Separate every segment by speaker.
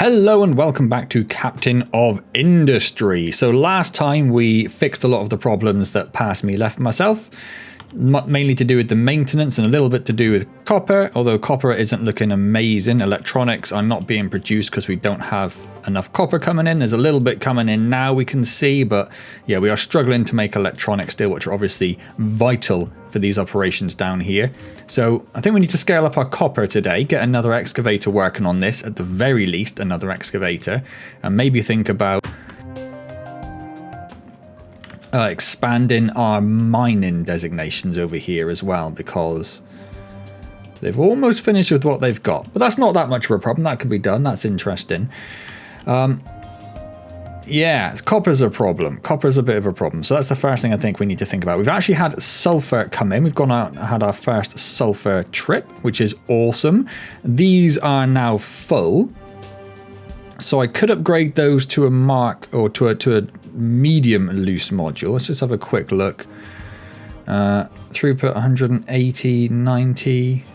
Speaker 1: Hello and welcome back to Captain of Industry. So last time we fixed a lot of the problems that past me left myself, mainly to do with the maintenance and a little bit to do with copper, although copper isn't looking amazing. Electronics are not being produced because we don't have enough copper coming in. There's a little bit coming in now we can see, but yeah, we are struggling to make electronics still, which are obviously vital for these operations down here. So I think we need to scale up our copper today, get another excavator working on this, at the very least another excavator, and maybe think about expanding our mining designations over here as well, because they've almost finished with what they've got. But that's not that much of a problem. That could be done. That's interesting. Yeah, copper's a problem. Copper's a bit of a problem. So that's the first thing I think we need to think about. We've actually had sulfur come in. We've gone out and had our first sulfur trip, which is awesome. These are now full. So I could upgrade those to a mark or to a medium loose module. Let's just have a quick look. Throughput 180, 90,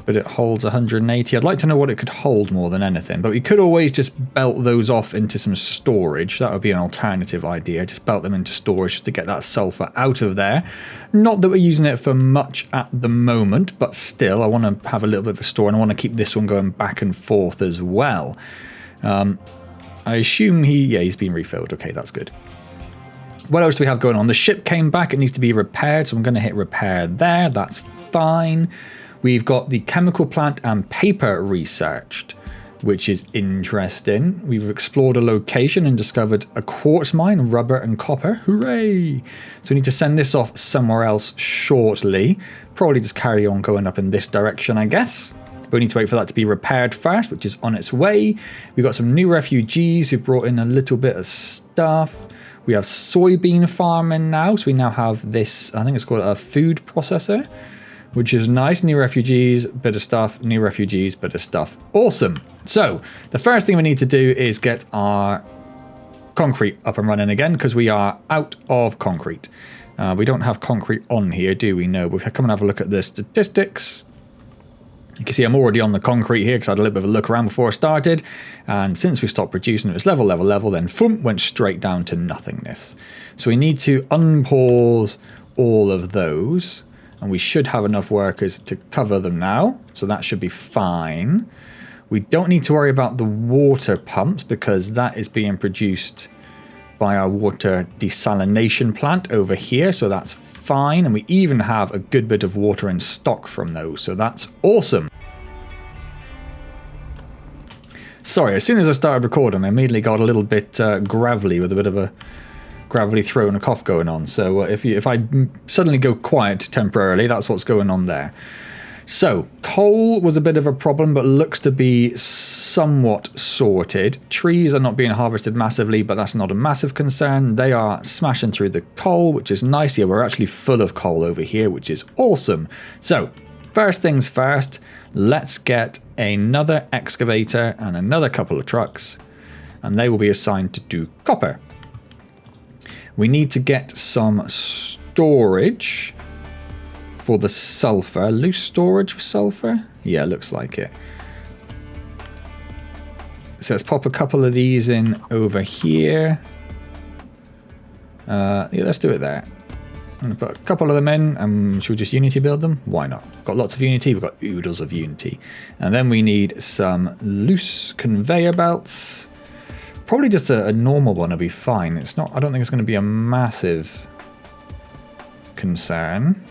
Speaker 1: but it holds 180. I'd like to know what it could hold more than anything, but we could always just belt those off into some storage. That would be an alternative idea. Just belt them into storage just to get that sulfur out of there. Not that we're using it for much at the moment, but still, I want to have a little bit of a store, and I want to keep this one going back and forth as well. I assume he's been refilled. Okay, that's good. What else do we have going on? The ship came back. It needs to be repaired, so I'm going to hit repair there. That's fine. We've got the chemical plant and paper researched, which is interesting. We've explored a location and discovered a quartz mine, rubber and copper. Hooray! So we need to send this off somewhere else shortly. Probably just carry on going up in this direction, I guess. But we need to wait for that to be repaired first, which is on its way. We've got some new refugees who brought in a little bit of stuff. We have soybean farming now. So we now have this, I think it's called a food processor, which is nice. New refugees, bit of stuff. New refugees, bit of stuff. Awesome. So the first thing we need to do is get our concrete up and running again, because we are out of concrete. We don't have concrete on here, do we? No. We'll come and have a look at the statistics. You can see I'm already on the concrete here because I had a little bit of a look around before I started. And since we stopped producing, it was level, then boom, went straight down to nothingness. So we need to unpause all of those. And we should have enough workers to cover them now. So that should be fine. We don't need to worry about the water pumps because that is being produced by our water desalination plant over here. So that's fine. And we even have a good bit of water in stock from those. So that's awesome. Sorry, as soon as I started recording, I immediately got a little bit gravelly with a bit of a gravelly throat and a cough going on. So if I suddenly go quiet temporarily, that's what's going on there. So coal was a bit of a problem, but looks to be somewhat sorted. Trees are not being harvested massively, but that's not a massive concern. They are smashing through the coal, which is nice. Yeah, we're actually full of coal over here, which is awesome. So first things first, let's get another excavator and another couple of trucks, and they will be assigned to do copper. We need to get some storage for the sulfur. Loose storage for sulfur? Yeah, looks like it. So let's pop a couple of these in over here. Yeah, let's do it there. I'm going to put a couple of them in, and should we just Unity build them? Why not? Got lots of Unity, we've got oodles of Unity. And then we need some loose conveyor belts. Probably just a normal one will be fine. It's not. I don't think it's going to be a massive concern.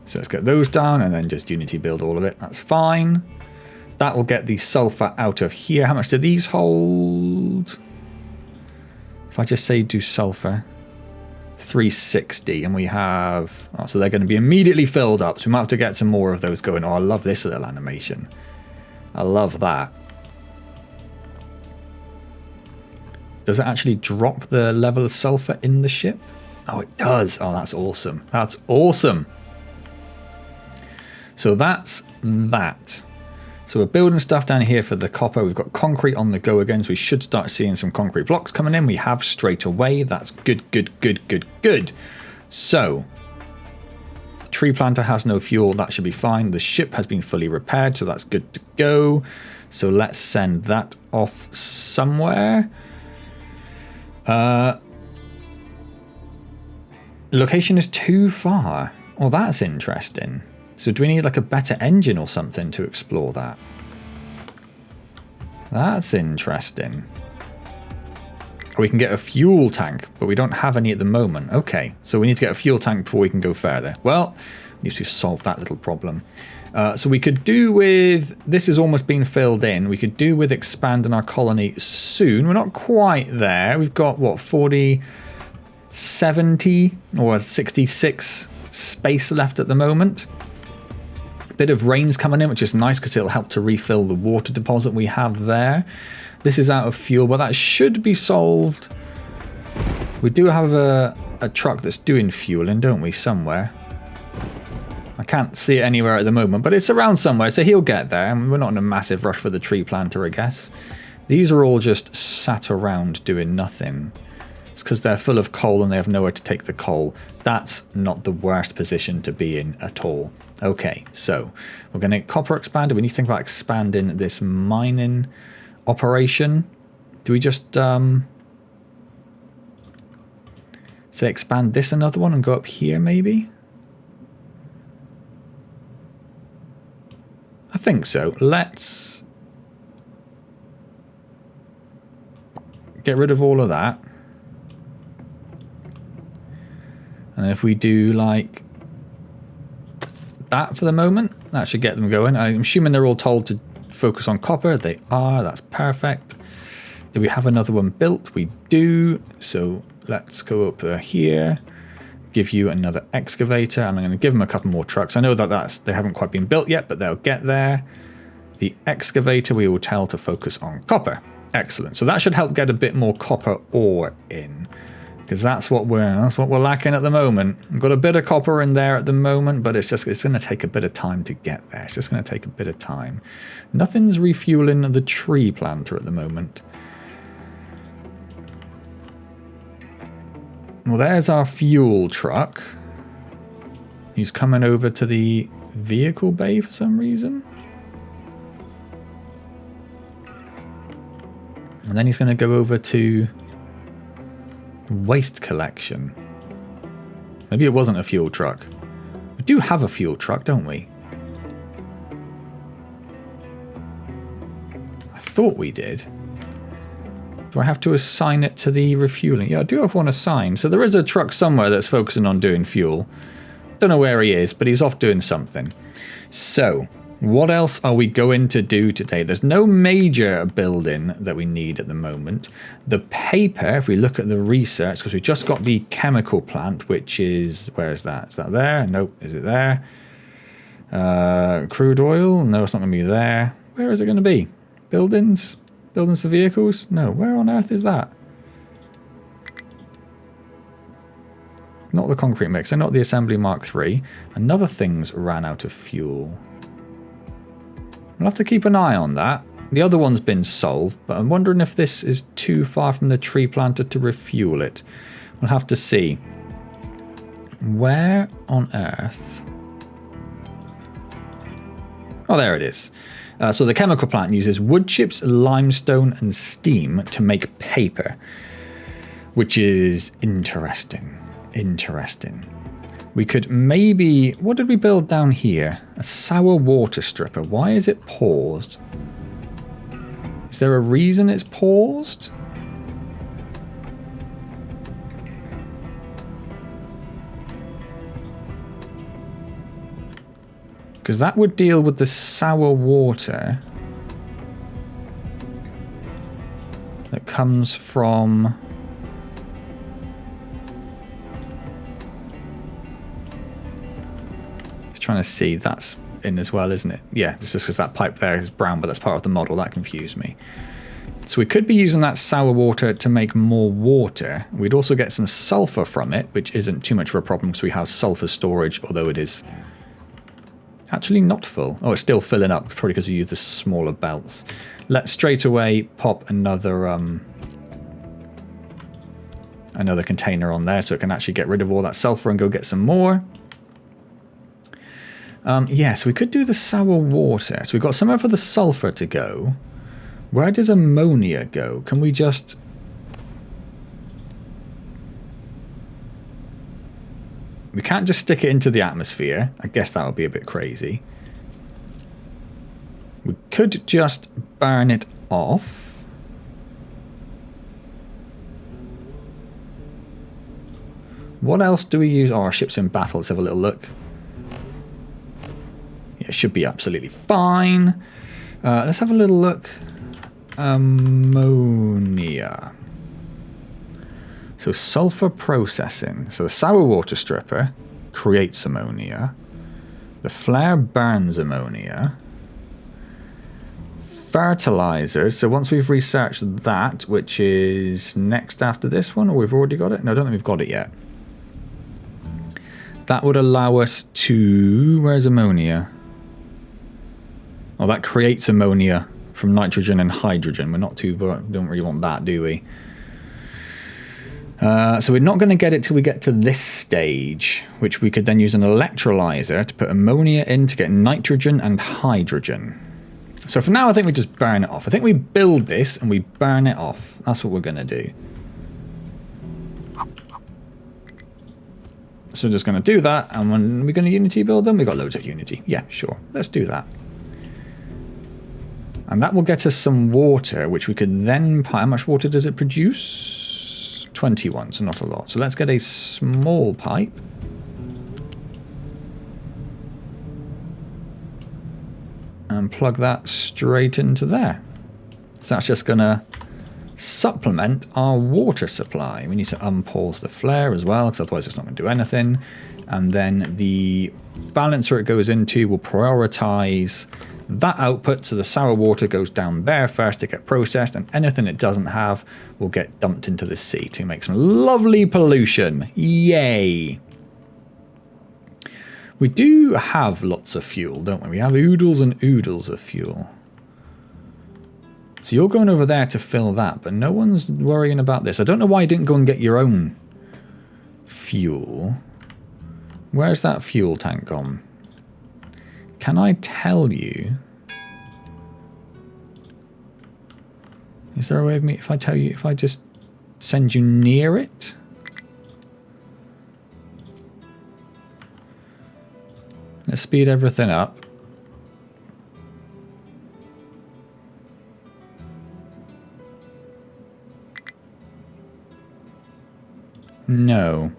Speaker 1: So let's get those down and then just Unity build all of it. That's fine. That will get the sulfur out of here. How much do these hold? If I just say do sulfur, 360, and we have, oh, so they're going to be immediately filled up, so we might have to get some more of those going. Oh, I love this little animation. I love that. Does it actually drop the level of sulfur in the ship? Oh, it does. Oh, that's awesome. That's awesome. So that's that. So we're building stuff down here for the copper. We've got concrete on the go again, so we should start seeing some concrete blocks coming in. We have straight away. That's good, good, good, good, good. So Tree planter has no fuel. That should be fine. The ship has been fully repaired, so that's good to go. So let's send that off somewhere. Location is too far. Oh, that's interesting. So do we need like a better engine or something to explore that? That's interesting. We can get a fuel tank, but we don't have any at the moment. Okay, so we need to get a fuel tank before we can go further. Well, we need to solve that little problem. So we could do with... This has almost been filled in. We could do with expanding our colony soon. We're not quite there. We've got, what, 40, 70 or 66 space left at the moment. A bit of rain's coming in, which is nice because it'll help to refill the water deposit we have there. This is out of fuel, but that should be solved. We do have a truck that's doing fueling, don't we, somewhere? I can't see it anywhere at the moment, but it's around somewhere, so he'll get there. And we're not in a massive rush for the tree planter, I guess. These are all just sat around doing nothing. It's because they're full of coal and they have nowhere to take the coal. That's not the worst position to be in at all. Okay, so we're going to copper expander. We need to think about expanding this mining operation. Do we just say expand this another one and go up here maybe? I think so. Let's get rid of all of that. And if we do like that for the moment, that should get them going. I'm assuming they're all told to focus on copper. They are. That's perfect. Do we have another one built? We do. So let's go up here. Give you another excavator. And I'm going to give them a couple more trucks. I know that they haven't quite been built yet, but they'll get there. The excavator we will tell to focus on copper. Excellent. So that should help get a bit more copper ore in, because that's what we're lacking at the moment. We've got a bit of copper in there at the moment, but it's going to take a bit of time to get there. It's just going to take a bit of time. Nothing's refueling the tree planter at the moment. Well, there's our fuel truck. He's coming over to the vehicle bay for some reason. And then he's going to go over to waste collection. Maybe it wasn't a fuel truck. We do have a fuel truck, don't we? I thought we did. Do I have to assign it to the refueling? Yeah, I do have one assigned. So there is a truck somewhere that's focusing on doing fuel. Don't know where he is, but he's off doing something. So what else are we going to do today? There's no major building that we need at the moment. The paper, if we look at the research, because we just got the chemical plant, which is, where is that? Is that there? Nope. Is it there? Crude oil? No, it's not going to be there. Where is it going to be? Buildings? Buildings for vehicles? No, where on earth is that? Not the concrete mixer, not the assembly Mark III. Another thing's ran out of fuel. We'll have to keep an eye on that. The other one's been solved, but I'm wondering if this is too far from the tree planter to refuel it. We'll have to see. Where on earth? Oh, there it is. So the chemical plant uses wood chips, limestone, and steam to make paper, which is interesting. Interesting. We could maybe... What did we build down here? A sour water stripper. Why is it paused? Is there a reason it's paused? Because that would deal with the sour water that comes from... Trying to see, that's in as well, isn't it? Yeah, it's just because that pipe there is brown, but that's part of the model. That confused me. So we could be using that sour water to make more water. We'd also get some sulfur from it, which isn't too much of a problem because we have sulfur storage, although it is actually not full. Oh, it's still filling up, probably because we use the smaller belts. Let's straight away pop another container on there so it can actually get rid of all that sulfur and go get some more. Yeah, so we could do the sour water. So we've got somewhere for the sulfur to go. Where does ammonia go? Can we just... We can't just stick it into the atmosphere. I guess that would be a bit crazy. We could just burn it off. What else do we use? Oh, our ship's in battle. Let's have a little look. Yeah, it should be absolutely fine. Let's have a little look. Ammonia. So sulfur processing. So the sour water stripper creates ammonia. The flare burns ammonia. Fertilizers. So once we've researched that, which is next after this one, or we've already got it? No, I don't think we've got it yet. That would allow us to... Where's ammonia? Oh, that creates ammonia from nitrogen and hydrogen. We're not too... don't really want that, do we? So we're not going to get it till we get to this stage, which we could then use an electrolyzer to put ammonia in to get nitrogen and hydrogen. So for now, I think we just burn it off. I think we build this and we burn it off. That's what we're going to do. So we're just going to do that. And when we're going to Unity build them, we've got loads of Unity. Yeah, sure. Let's do that. And that will get us some water, which we could then... How much water does it produce? 21, so not a lot. So let's get a small pipe. And plug that straight into there. So that's just going to supplement our water supply. We need to unpause the flare as well, because otherwise it's not going to do anything. And then the balancer it goes into will prioritize that output, so the sour water goes down there first to get processed, and anything it doesn't have will get dumped into the sea to make some lovely pollution. Yay! We do have lots of fuel, don't we? We have oodles and oodles of fuel. So you're going over there to fill that, but no one's worrying about this. I don't know why you didn't go and get your own fuel. Where's that fuel tank gone? Can I tell you? Is there a way of me, if I tell you, if I just send you near it? Let's speed everything up. No.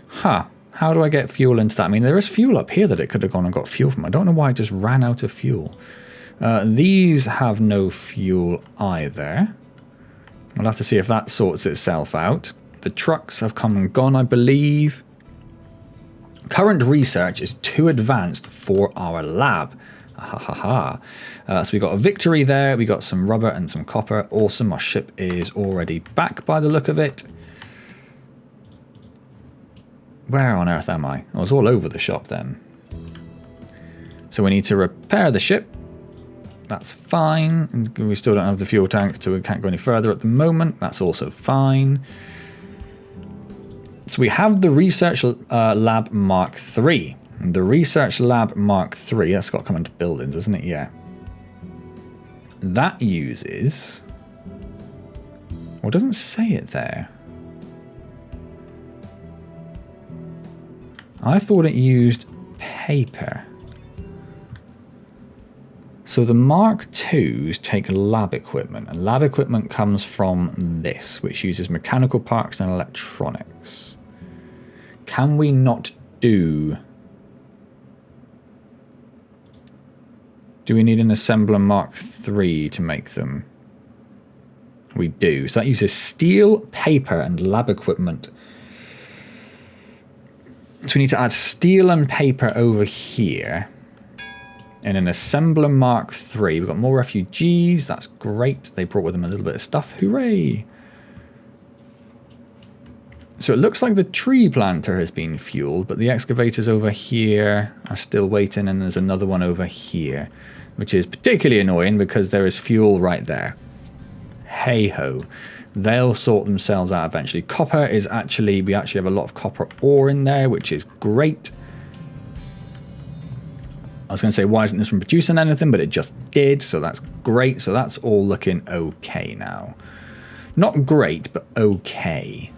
Speaker 1: Huh. How do I get fuel into that? I mean, there is fuel up here that it could have gone and got fuel from. I don't know why I just ran out of fuel. These have no fuel either. We'll have to see if that sorts itself out. The trucks have come and gone, I believe. Current research is too advanced for our lab. So we got a victory there. We got some rubber and some copper. Awesome. Our ship is already back by the look of it. Where on earth am I? I was all over the shop then. So we need to repair the ship. That's fine. And we still don't have the fuel tank, so we can't go any further at the moment. That's also fine. So we have the Research Lab Mark III. And the Research Lab Mark III, that's got to come into buildings, isn't it? Yeah. That uses... Well, it doesn't say it there. I thought it used paper. So the Mark IIs take lab equipment, and lab equipment comes from this, which uses mechanical parts and electronics. Can we not do... Do we need an assembler Mark III to make them? We do. So that uses steel, paper, and lab equipment. So we need to add steel and paper over here. In an assembler Mark III. We've got more refugees. That's great. They brought with them a little bit of stuff. Hooray! So it looks like the tree planter has been fueled, but the excavators over here are still waiting, and there's another one over here, which is particularly annoying because there is fuel right there. Hey-ho. They'll sort themselves out eventually. Copper is actually... We actually have a lot of copper ore in there, which is great. I was going to say, why isn't this one producing anything? But it just did, so that's great. So that's all looking okay now. Not great, but okay.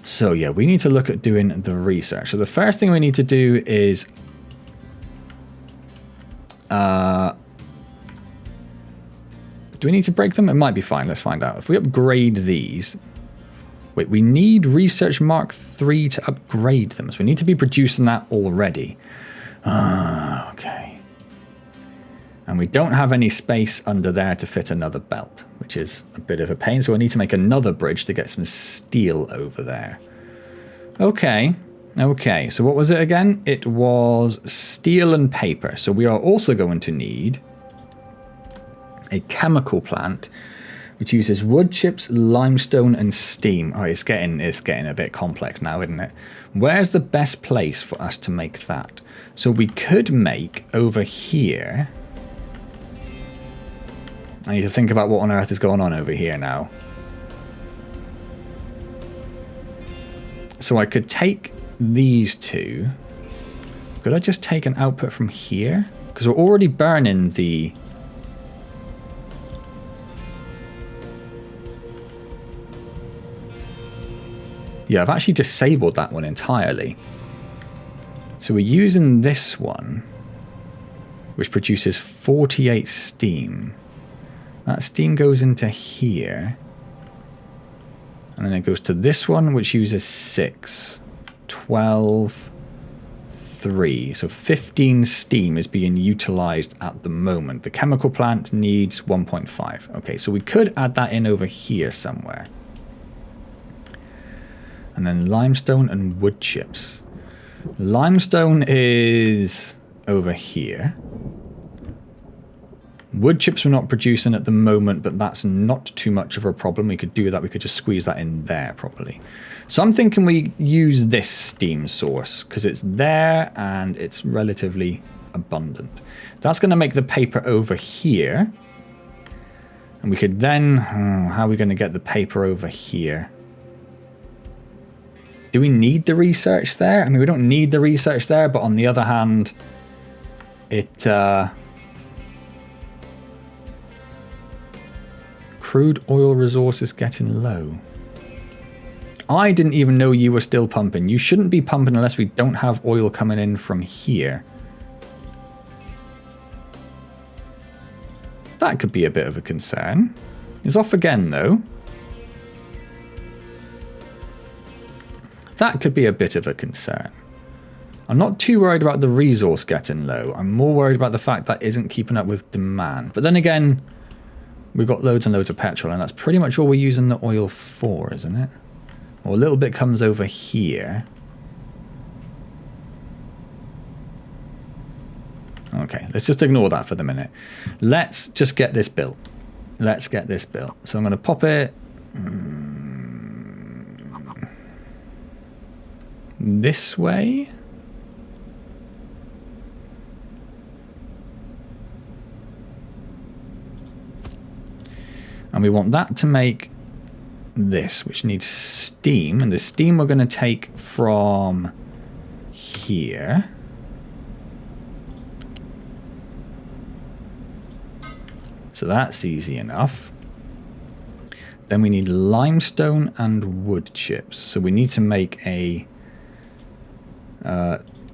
Speaker 1: So yeah, we need to look at doing the research. So the first thing we need to do is... do we need to break them? It might be fine. Let's find out. If we upgrade these... Wait, we need Research Mark 3 to upgrade them. So we need to be producing that already. Okay. And we don't have any space under there to fit another belt, which is a bit of a pain. So I need to make another bridge to get some steel over there. Okay. Okay. So what was it again? It was steel and paper. So we are also going to need a chemical plant which uses wood chips, limestone, and steam. Oh, it's getting a bit complex now, isn't it? Where's the best place for us to make that? So we could make over here. I need to think about what on earth is going on over here now. So I could take these two. Could I just take an output from here? Because we're already burning the... Yeah, I've actually disabled that one entirely. So we're using this one, which produces 48 steam. That steam goes into here. And then it goes to this one, which uses 6, 12, 3. So 15 steam is being utilized at the moment. The chemical plant needs 1.5. Okay, so we could add that in over here somewhere. And then limestone and wood chips. Limestone is over here. Wood chips we're not producing at the moment, but that's not too much of a problem. We could do that. We could just squeeze that in there properly. So I'm thinking we use this steam source because it's there and it's relatively abundant. That's going to make the paper over here. And we could then... how are we going to get the paper over here? Do we need the research there? I mean, we don't need the research there, but on the other hand, it... crude oil resources getting low. I didn't even know you were still pumping. You shouldn't be pumping unless we don't have oil coming in from here. That could be a bit of a concern. It's off again, though. That could be a bit of a concern. I'm not too worried about the resource getting low. I'm more worried about the fact that isn't keeping up with demand. But then again, we've got loads and loads of petrol, and that's pretty much all we're using the oil for, isn't it? Well, a little bit comes over here. Okay, let's just ignore that for the minute. Let's just get this built. Let's get this built. So I'm going to pop it... this way. And we want that to make this, which needs steam. And the steam we're going to take from here. So that's easy enough. Then we need limestone and wood chips. So we need to make a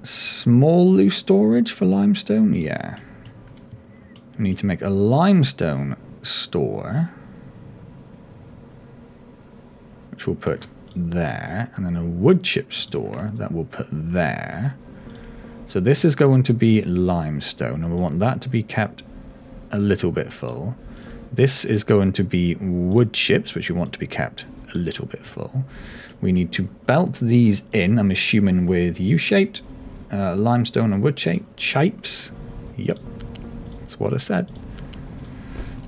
Speaker 1: small loose storage for limestone. Yeah. We need to make a limestone store, which we'll put there, and then a wood chip store that we'll put there. So this is going to be limestone, and we want that to be kept a little bit full. This is going to be wood chips, which we want to be kept a little bit full. We need to belt these in, I'm assuming with U-shaped, limestone and wood shapes. Yep, that's what I said.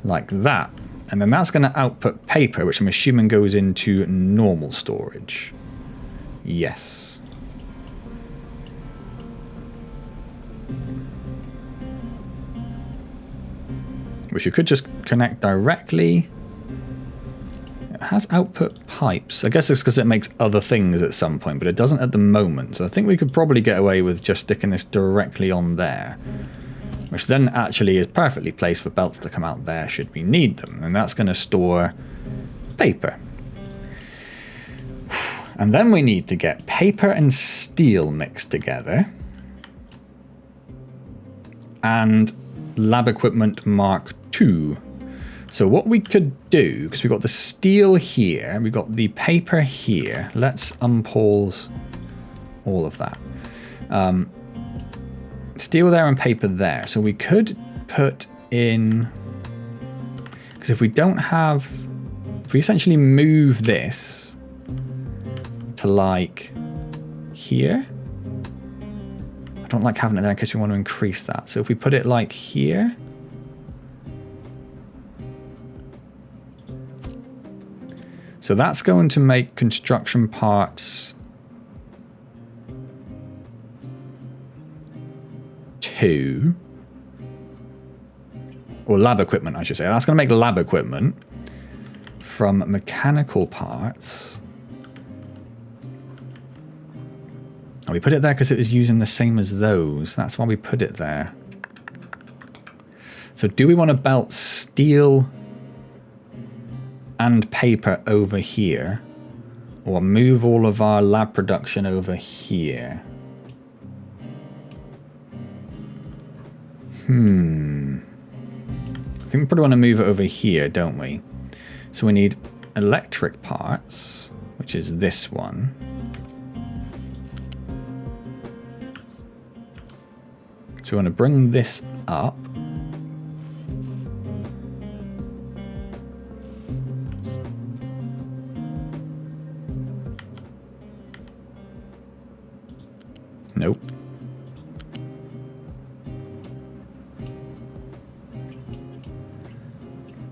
Speaker 1: Like that. And then that's going to output paper, which I'm assuming goes into normal storage. Yes. Which you could just connect directly. It has output pipes. I guess it's because it makes other things at some point, but it doesn't at the moment. So I think we could probably get away with just sticking this directly on there, which then actually is perfectly placed for belts to come out there should we need them. And that's going to store paper. And then we need to get paper and steel mixed together. And lab equipment Mark II. So what we could do, because we've got the steel here, we've got the paper here. Let's unpause all of that. Steel there and paper there. So we could put in, because if we don't have, if we essentially move this to like here, I don't like having it there in case we want to increase that. So if we put it like here, so that's going to make construction parts 2, or lab equipment, I should say. That's going to make lab equipment from mechanical parts. And we put it there because it was using the same as those. That's why we put it there. So do we want to belt steel and paper over here, or move all of our lab production over here? I think we probably want to move it over here, don't we? So we need electric parts, which is this one. So we want to bring this up. Nope.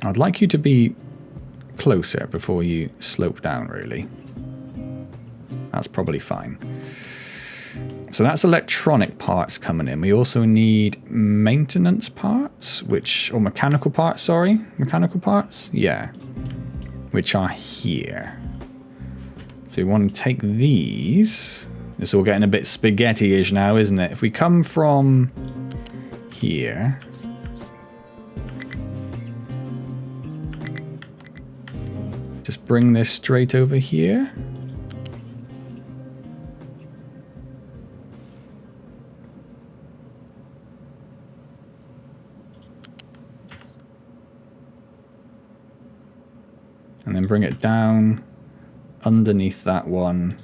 Speaker 1: I'd like you to be closer before you slope down, really. That's probably fine. So that's electronic parts coming in. We also need maintenance parts, or mechanical parts, sorry. Mechanical parts? Yeah. Which are here. So we want to take these. It's all getting a bit spaghetti-ish now, isn't it? If we come from here, just bring this straight over here. And then bring it down underneath that one.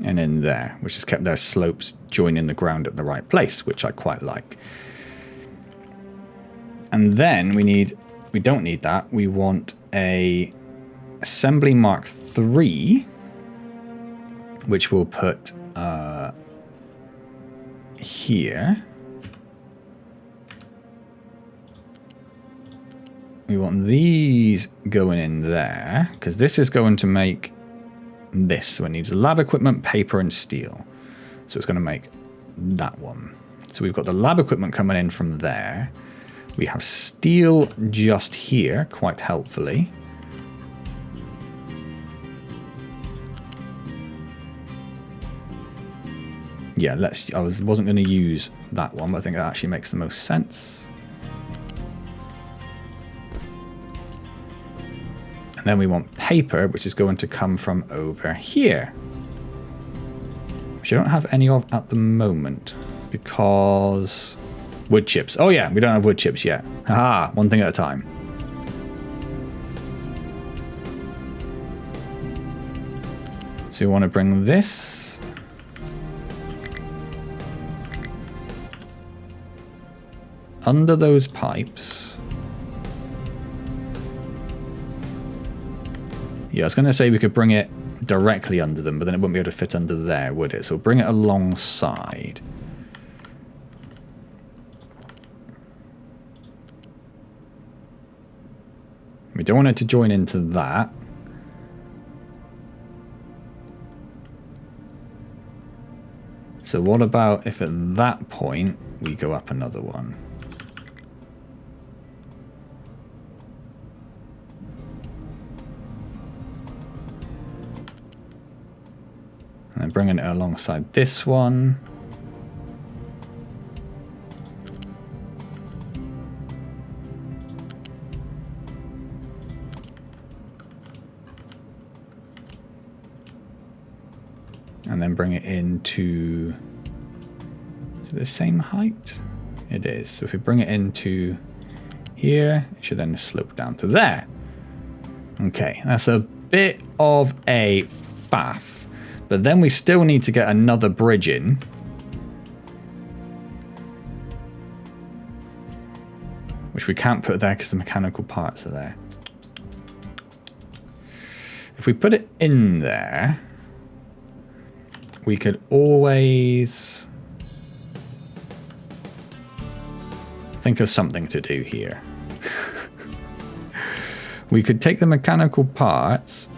Speaker 1: And in there, which has kept their slopes joining the ground at the right place, which I quite like. And then we don't need that. We want a assembly Mark III, which we'll put here. We want these going in there, because this is going to make this. So it needs lab equipment, paper, and steel. So it's going to make that one. So we've got the lab equipment coming in from there. We have steel just here, quite helpfully. Yeah, I wasn't going to use that one, but I think that actually makes the most sense. And then we want paper, which is going to come from over here, which I don't have any of at the moment because wood chips. Oh yeah, we don't have wood chips yet. Haha, one thing at a time. So we want to bring this under those pipes. Yeah, I was going to say we could bring it directly under them, but then it wouldn't be able to fit under there, would it? So we'll bring it alongside. We don't want it to join into that. So what about if at that point we go up another one? And bringing it alongside this one. And then bring it into the same height. It is. So if we bring it into here, it should then slope down to there. Okay, that's a bit of a faff. But then we still need to get another bridge in. Which we can't put there because the mechanical parts are there. If we put it in there, we could always think of something to do here. We could take the mechanical parts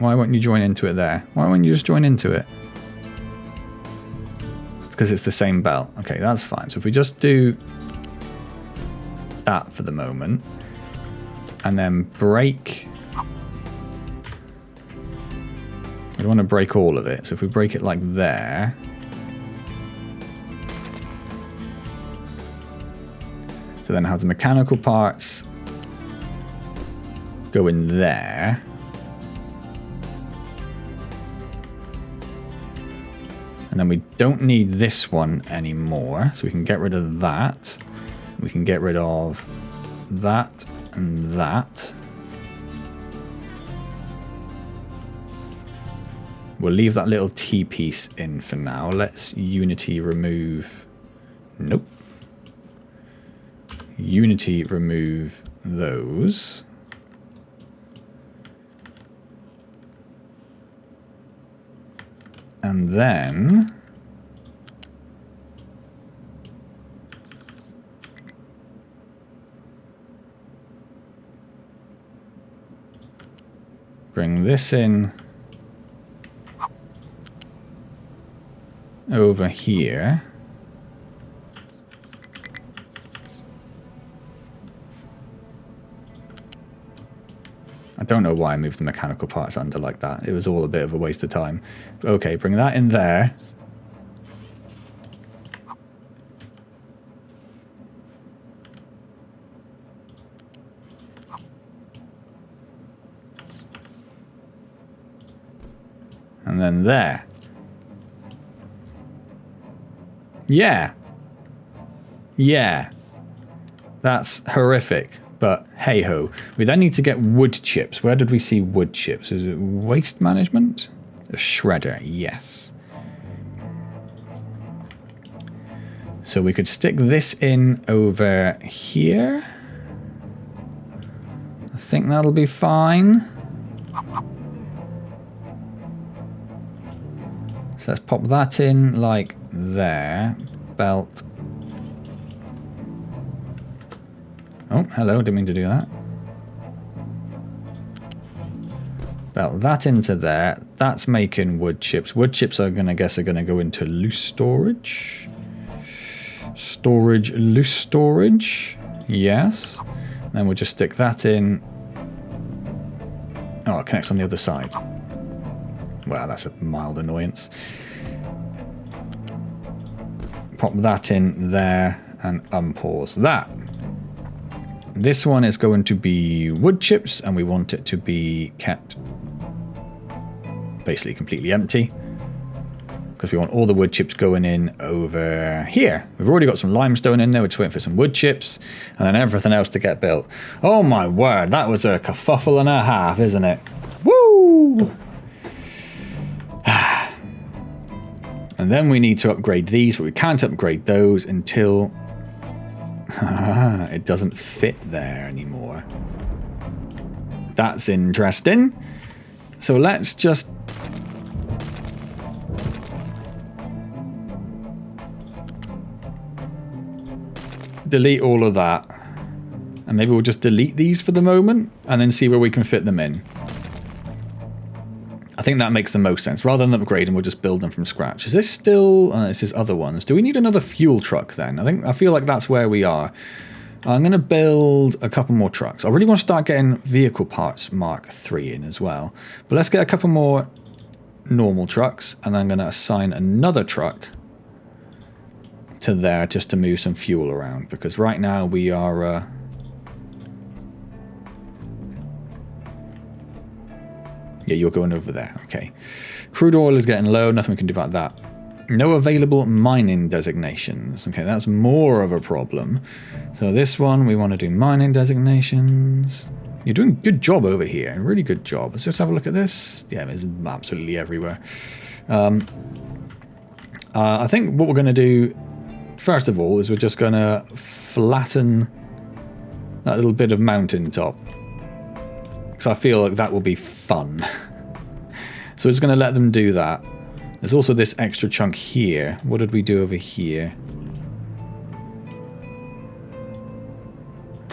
Speaker 1: Why won't you join into it there? Why won't you just join into it? It's because it's the same belt. Okay, that's fine. So if we just do that for the moment and then break. We don't want to break all of it. So if we break it like there. So then have the mechanical parts go in there. And then we don't need this one anymore. So we can get rid of that. We can get rid of that and that. We'll leave that little T piece in for now. Let's Unity remove. Nope. Unity remove those. And then bring this in over here. I don't know why I moved the mechanical parts under like that. It was all a bit of a waste of time. Okay, bring that in there. And then there. Yeah. Yeah. That's horrific. But hey-ho. We then need to get wood chips. Where did we see wood chips? Is it waste management? A shredder, yes. So we could stick this in over here. I think that'll be fine. So let's pop that in like there. Belt. Oh, hello, didn't mean to do that. Belt that into there. That's making wood chips. Wood chips are gonna go into loose storage. Storage, loose storage. Yes. Then we'll just stick that in. Oh, it connects on the other side. Well, that's a mild annoyance. Pop that in there and unpause that. This one is going to be wood chips, and we want it to be kept basically completely empty because we want all the wood chips going in over here. We've already got some limestone in there. We're just waiting for some wood chips and then everything else to get built. Oh my word, that was a kerfuffle and a half, isn't it? Woo! And then we need to upgrade these, but we can't upgrade those until it doesn't fit there anymore. That's interesting. So let's just delete all of that. And maybe we'll just delete these for the moment and then see where we can fit them in. I think that makes the most sense. Rather than upgrade them, we'll just build them from scratch. Is this still... this is other ones. Do we need another fuel truck then? I feel like that's where we are. I'm going to build a couple more trucks. I really want to start getting vehicle parts Mark III in as well. But let's get a couple more normal trucks, and I'm going to assign another truck to there just to move some fuel around, because right now we are... yeah, you're going over there. Okay. Crude oil is getting low. Nothing we can do about that. No available mining designations. Okay, that's more of a problem. So this one, we want to do mining designations. You're doing a good job over here. Really good job. Let's just have a look at this. Yeah, it's absolutely everywhere. I think what we're going to do, first of all, is we're just going to flatten that little bit of mountain top. Because I feel like that will be fun. So we're just going to let them do that. There's also this extra chunk here. What did we do over here?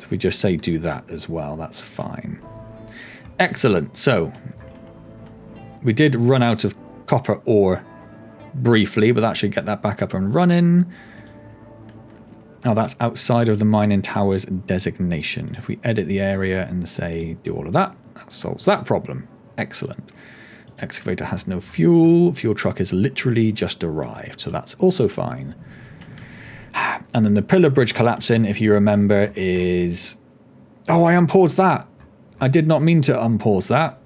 Speaker 1: So we just say do that as well. That's fine. Excellent. So we did run out of copper ore briefly, but that should get that back up and running. Oh, that's outside of the mining tower's designation. If we edit the area and say do all of that, that solves that problem. Excellent. Excavator has no fuel. Fuel truck is literally just arrived, so that's also fine. And then the pillar bridge collapsing, if you remember, is... oh, I unpaused that. I did not mean to unpause that.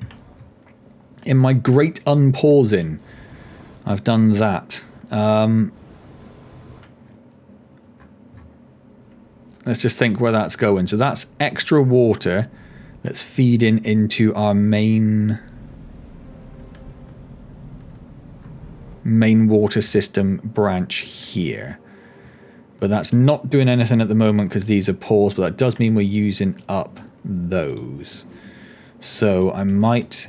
Speaker 1: In my great unpausing, I've done that. Let's just think where that's going. So that's extra water that's feeding into our main water system branch here. But that's not doing anything at the moment because these are paused, but that does mean we're using up those. So I might...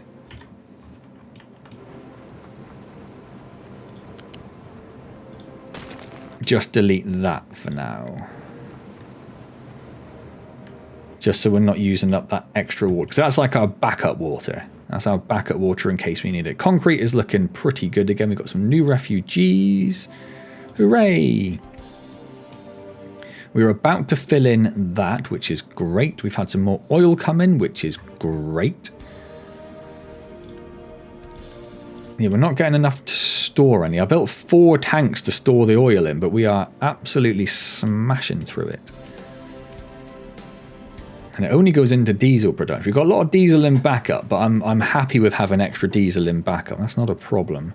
Speaker 1: just delete that for now. Just so we're not using up that extra water. Because that's like our backup water. That's our backup water in case we need it. Concrete is looking pretty good. Again, we've got some new refugees. Hooray! We're about to fill in that, which is great. We've had some more oil come in, which is great. Yeah, we're not getting enough to store any. I built 4 tanks to store the oil in, but we are absolutely smashing through it. And it only goes into diesel production. We've got a lot of diesel in backup, but I'm happy with having extra diesel in backup. That's not a problem.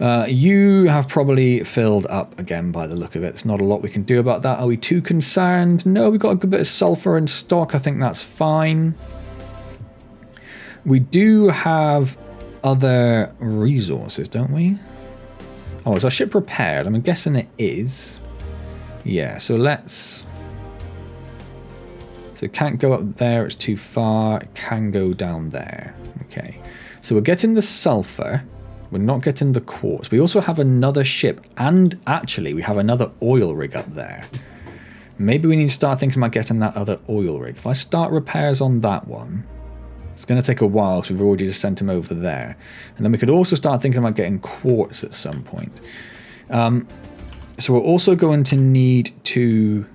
Speaker 1: You have probably filled up again by the look of it. There's not a lot we can do about that. Are we too concerned? No, we've got a good bit of sulfur in stock. I think that's fine. We do have other resources, don't we? Oh, is our ship repaired? I'm guessing it is. Yeah, so let's... so it can't go up there, it's too far. It can go down there. Okay. So we're getting the sulfur. We're not getting the quartz. We also have another ship. And actually, we have another oil rig up there. Maybe we need to start thinking about getting that other oil rig. If I start repairs on that one, it's going to take a while because we've already just sent him over there. And then we could also start thinking about getting quartz at some point. So we're also going to need to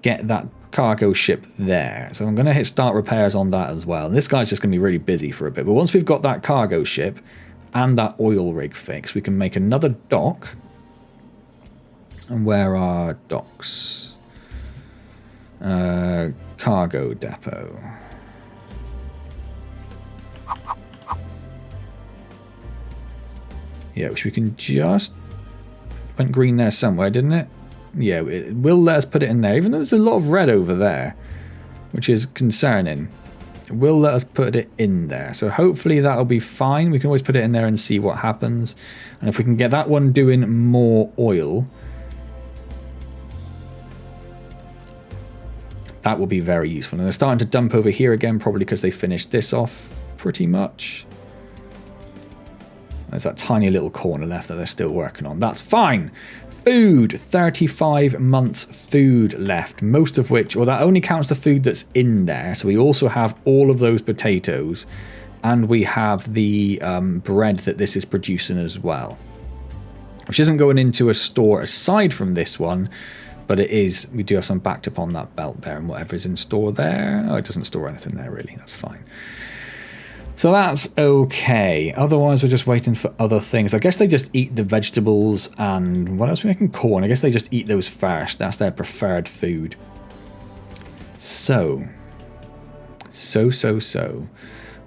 Speaker 1: get that cargo ship there. So I'm going to hit start repairs on that as well. And this guy's just going to be really busy for a bit. But once we've got that cargo ship and that oil rig fixed, we can make another dock. And where are docks? Cargo depot. Yeah, which we can just... went green there somewhere, didn't it? Yeah, it will let us put it in there, even though there's a lot of red over there, which is concerning. It will let us put it in there, so hopefully that'll be fine. We can always put it in there and see what happens. And if we can get that one doing more oil, that will be very useful. And they're starting to dump over here again, probably because they finished this off pretty much. There's that tiny little corner left that they're still working on. That's fine. Food, 35 months food left, most of which, well, that only counts the food that's in there. So we also have all of those potatoes, and we have the bread that this is producing as well, which isn't going into a store aside from this one, But it is, we do have some backed up on that belt there, and whatever's in store there. Oh, it doesn't store anything there really. That's fine. So that's okay. Otherwise, we're just waiting for other things. I guess they just eat the vegetables, and what else are we making? Corn. I guess they just eat those first. That's their preferred food. So.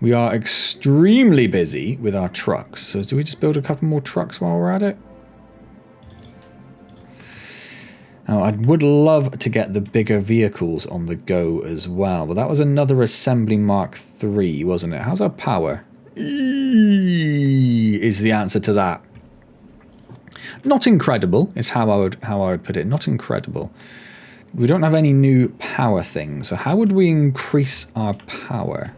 Speaker 1: We are extremely busy with our trucks. So do we just build a couple more trucks while we're at it? Now, I would love to get the bigger vehicles on the go as well. But that was another assembly Mark III, wasn't it? How's our power? Is the answer to that. Not incredible is how I would put it. Not incredible. We don't have any new power things. So how would we increase our power?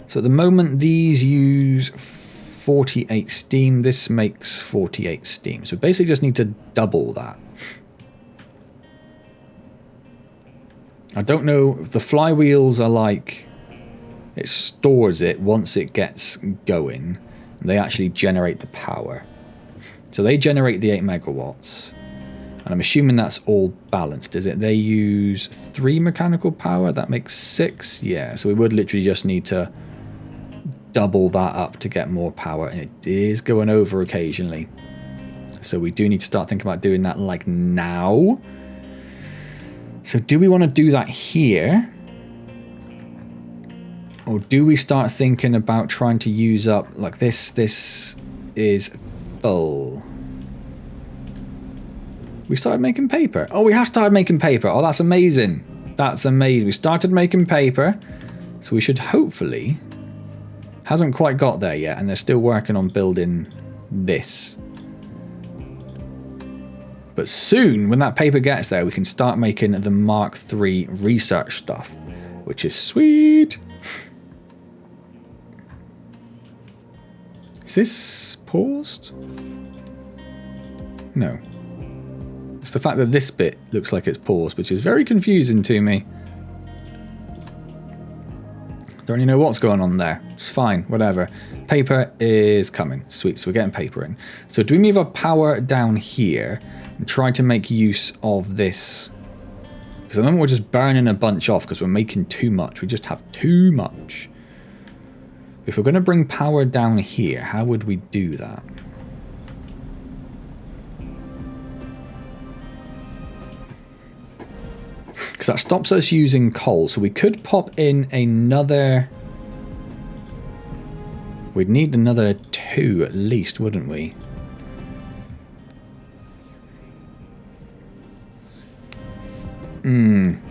Speaker 1: So at the moment, these use 48 steam. This makes 48 steam. So basically just need to double that. I don't know if the flywheels are like, it stores it once it gets going. They actually generate the power. So they generate the 8 megawatts. And I'm assuming that's all balanced, is it? They use 3 mechanical power. That makes 6. Yeah, so we would literally just need to double that up to get more power. And it is going over occasionally. So we do need to start thinking about doing that like now. So do we want to do that here? Or do we start thinking about trying to use up like this? This is full. We started making paper. Oh, we have started making paper. Oh, that's amazing. That's amazing. We started making paper. So we should hopefully... Hasn't quite got there yet. And they're still working on building this. But soon, when that paper gets there, we can start making the Mark III research stuff. Which is sweet. Is this paused? No. It's the fact that this bit looks like it's paused, which is very confusing to me. Don't really know what's going on there. It's fine, whatever. Paper is coming. Sweet, so we're getting paper in. So do we move our power down here and try to make use of this? Because at the moment we're just burning a bunch off because we're making too much. We just have too much. If we're going to bring power down here, how would we do that? Because that stops us using coal. So we could pop in another... We'd need another 2 at least, wouldn't we?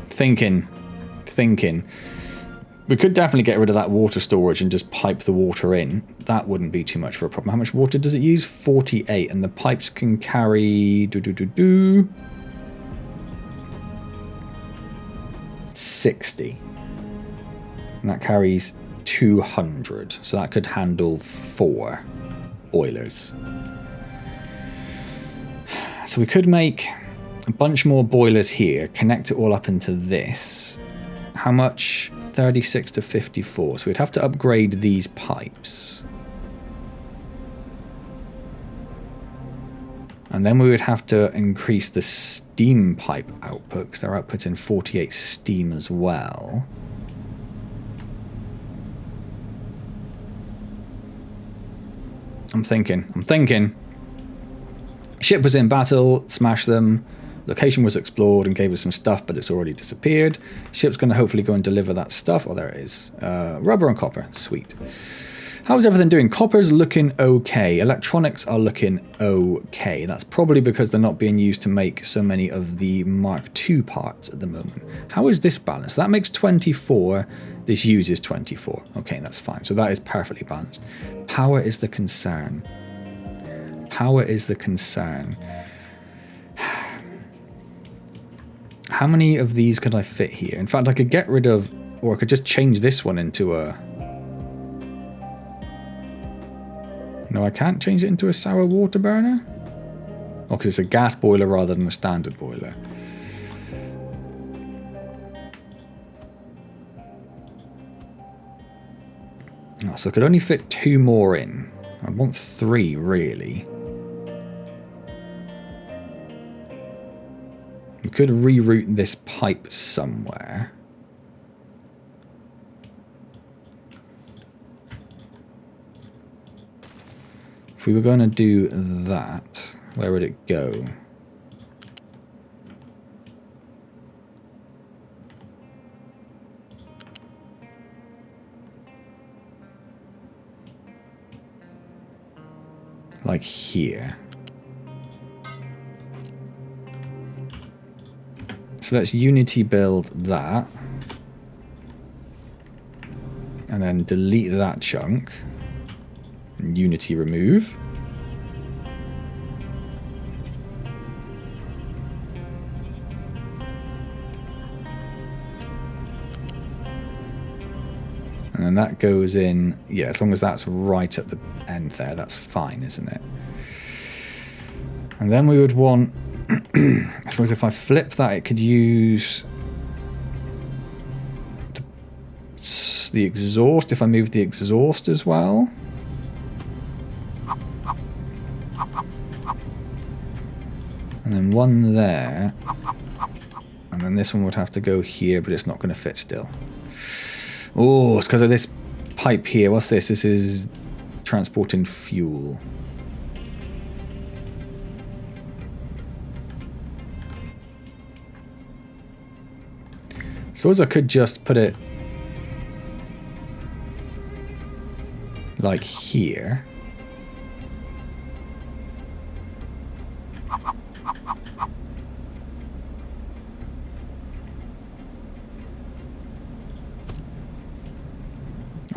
Speaker 1: Thinking. We could definitely get rid of that water storage and just pipe the water in. That wouldn't be too much for a problem. How much water does it use? 48. And the pipes can carry... 60. And that carries 200. So that could handle 4 boilers. So we could make a bunch more boilers here, connect it all up into this. How much? 36 to 54. So we'd have to upgrade these pipes. And then we would have to increase the steam pipe output, because they're outputting 48 steam as well. I'm thinking. Ship was in battle, smashed them. Location was explored and gave us some stuff, but it's already disappeared. Ship's going to hopefully go and deliver that stuff. Oh, there it is. Rubber and copper. Sweet. How's everything doing? Copper's looking okay. Electronics are looking okay. That's probably because they're not being used to make so many of the Mark II parts at the moment. How is this balanced? That makes 24. This uses 24. Okay, that's fine. So that is perfectly balanced. Power is the concern. Power is the concern. How many of these could I fit here? In fact, I could get rid of, or I could just change this one into a... No, I can't change it into a sour water burner? Oh, because it's a gas boiler rather than a standard boiler. Oh, so I could only fit 2 more in. I want 3, really. We could reroute this pipe somewhere. If we were going to do that, where would it go? Like here. So let's Unity build that. And then delete that chunk. And Unity remove. And then that goes in, yeah, as long as that's right at the end there, that's fine, isn't it? And then we would want, I suppose if I flip that, it could use the exhaust, if I move the exhaust as well. And then one there. And then this one would have to go here, but it's not going to fit still. Oh, it's because of this pipe here. What's this? This is transporting fuel. Suppose I could just put it like here.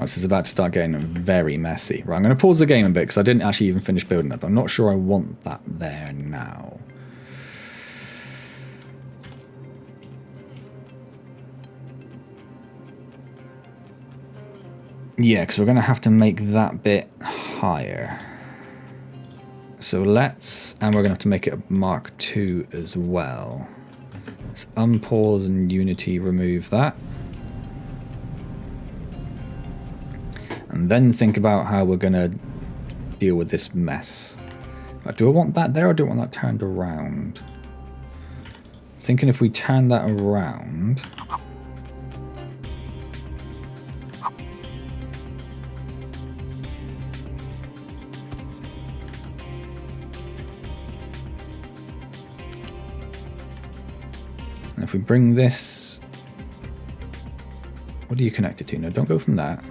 Speaker 1: This is about to start getting very messy. Right, I'm going to pause the game a bit because I didn't actually even finish building that, but I'm not sure I want that there now. Yeah, because we're going to have to make that bit higher. So let's, and we're going to have to make it a Mark II as well. Let's unpause and Unity remove that. And then think about how we're going to deal with this mess. Do I want that there or do I want that turned around? I'm thinking if we turn that around... And if we bring this... What do you connect it to? No, don't go from that.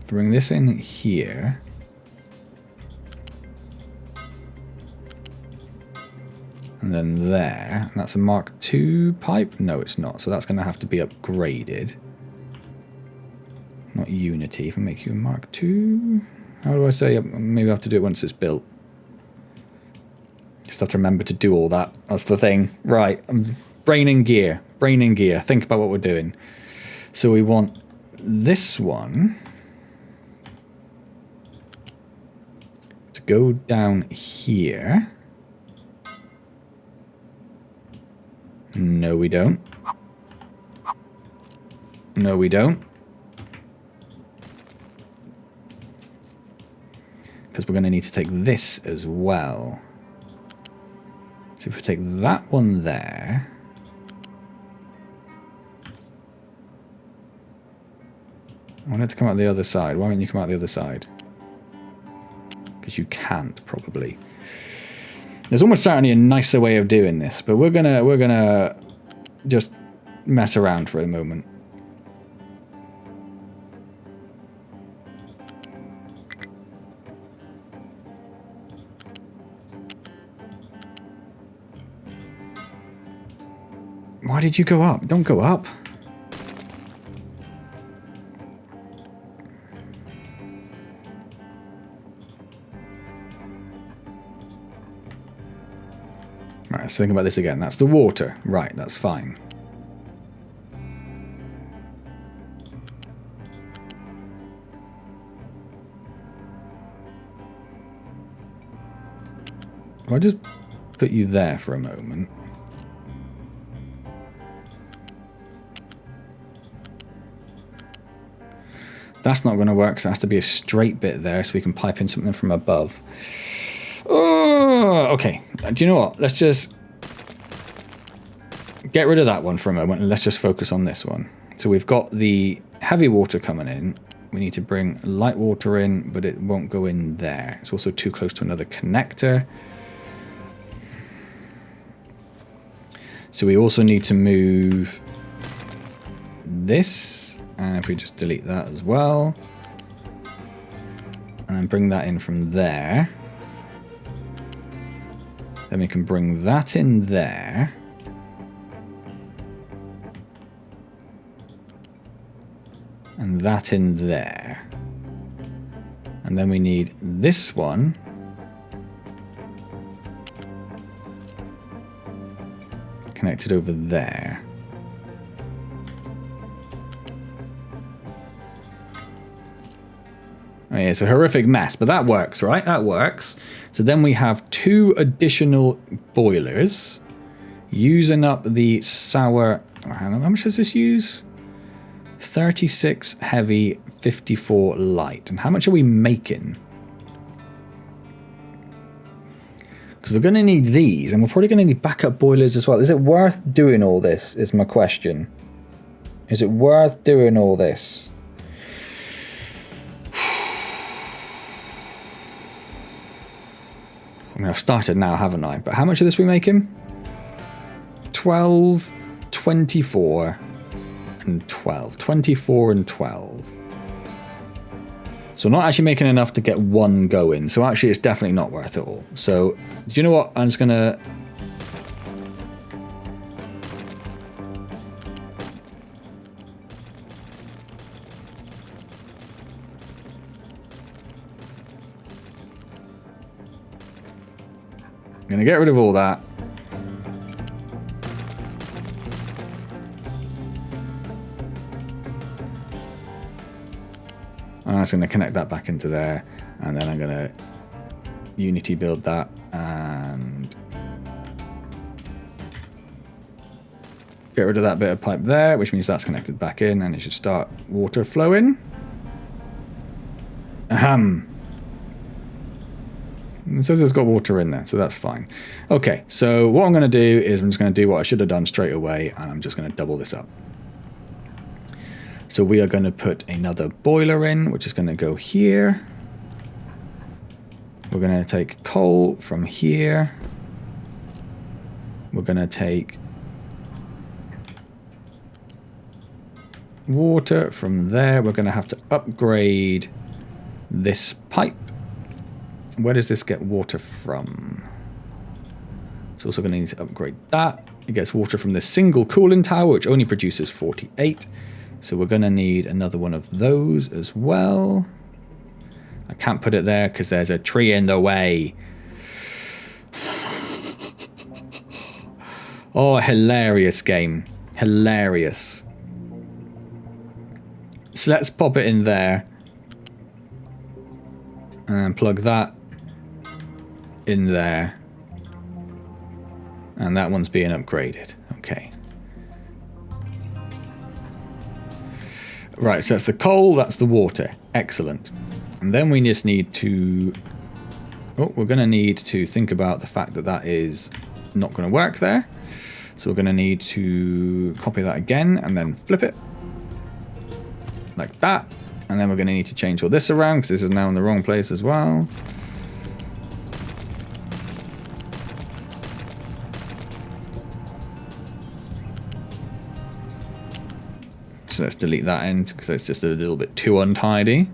Speaker 1: Bring this in here. And then there. And that's a Mark II pipe? No, it's not. So that's going to have to be upgraded. Not Unity. If I make you a Mark II... How do I say? Maybe I have to do it once it's built. Just have to remember to do all that. That's the thing. Right. Brain in gear. Brain in gear. Think about what we're doing. So we want this one... to go down here. No, we don't. No, we don't. Because we're going to need to take this as well. So if we take that one there. I want it to come out the other side. Why won't you come out the other side? Because you can't, probably. There's almost certainly a nicer way of doing this, but we're gonna just mess around for a moment. Why did you go up? Don't go up. Right, let's think about this again. That's the water. Right, that's fine. I'll just put you there for a moment. That's not going to work, because it has to be a straight bit there so we can pipe in something from above. Oh, okay. Do you know what? Let's just get rid of that one for a moment and let's just focus on this one. So we've got the heavy water coming in. We need to bring light water in, but it won't go in there. It's also too close to another connector. So we also need to move this. And if we just delete that as well. And then bring that in from there. Then we can bring that in there. And that in there. And then we need this one. Connected over there. Oh yeah, it's a horrific mess, but that works, right? That works. So then we have 2 additional boilers. Using up the sour... Oh, hang on, how much does this use? 36 heavy, 54 light. And how much are we making? Because we're going to need these, and we're probably going to need backup boilers as well. Is it worth doing all this, is my question. Is it worth doing all this? I mean, I've started now, haven't I? But how much of this are we making? 12, 24, and 12. 24 and 12. So we're not actually making enough to get one going. So actually it's definitely not worth it all. So, do you know what? I'm just going to... I'm going to get rid of all that. I'm just going to connect that back into there, and then I'm going to Unity build that and get rid of that bit of pipe there, which means that's connected back in, and it should start water flowing. Ahem. It says it's got water in there, so that's fine. Okay, so what I'm going to do is I'm just going to do what I should have done straight away, and I'm just going to double this up. So we are going to put another boiler in, which is going to go here. We're going to take coal from here. We're going to take water from there. We're going to have to upgrade this pipe. Where does this get water from? It's also going to need to upgrade that. It gets water from this single cooling tower, which only produces 48. So we're going to need another one of those as well. I can't put it there because there's a tree in the way. Oh, hilarious game. Hilarious. So let's pop it in there. And plug that in there. And that one's being upgraded. Okay. Right, so that's the coal, that's the water. Excellent. And then we just need to... Oh, we're going to need to think about the fact that that is not going to work there. So we're going to need to copy that again and then flip it. Like that. And then we're going to need to change all this around because this is now in the wrong place as well. So let's delete that end because it's just a little bit too untidy.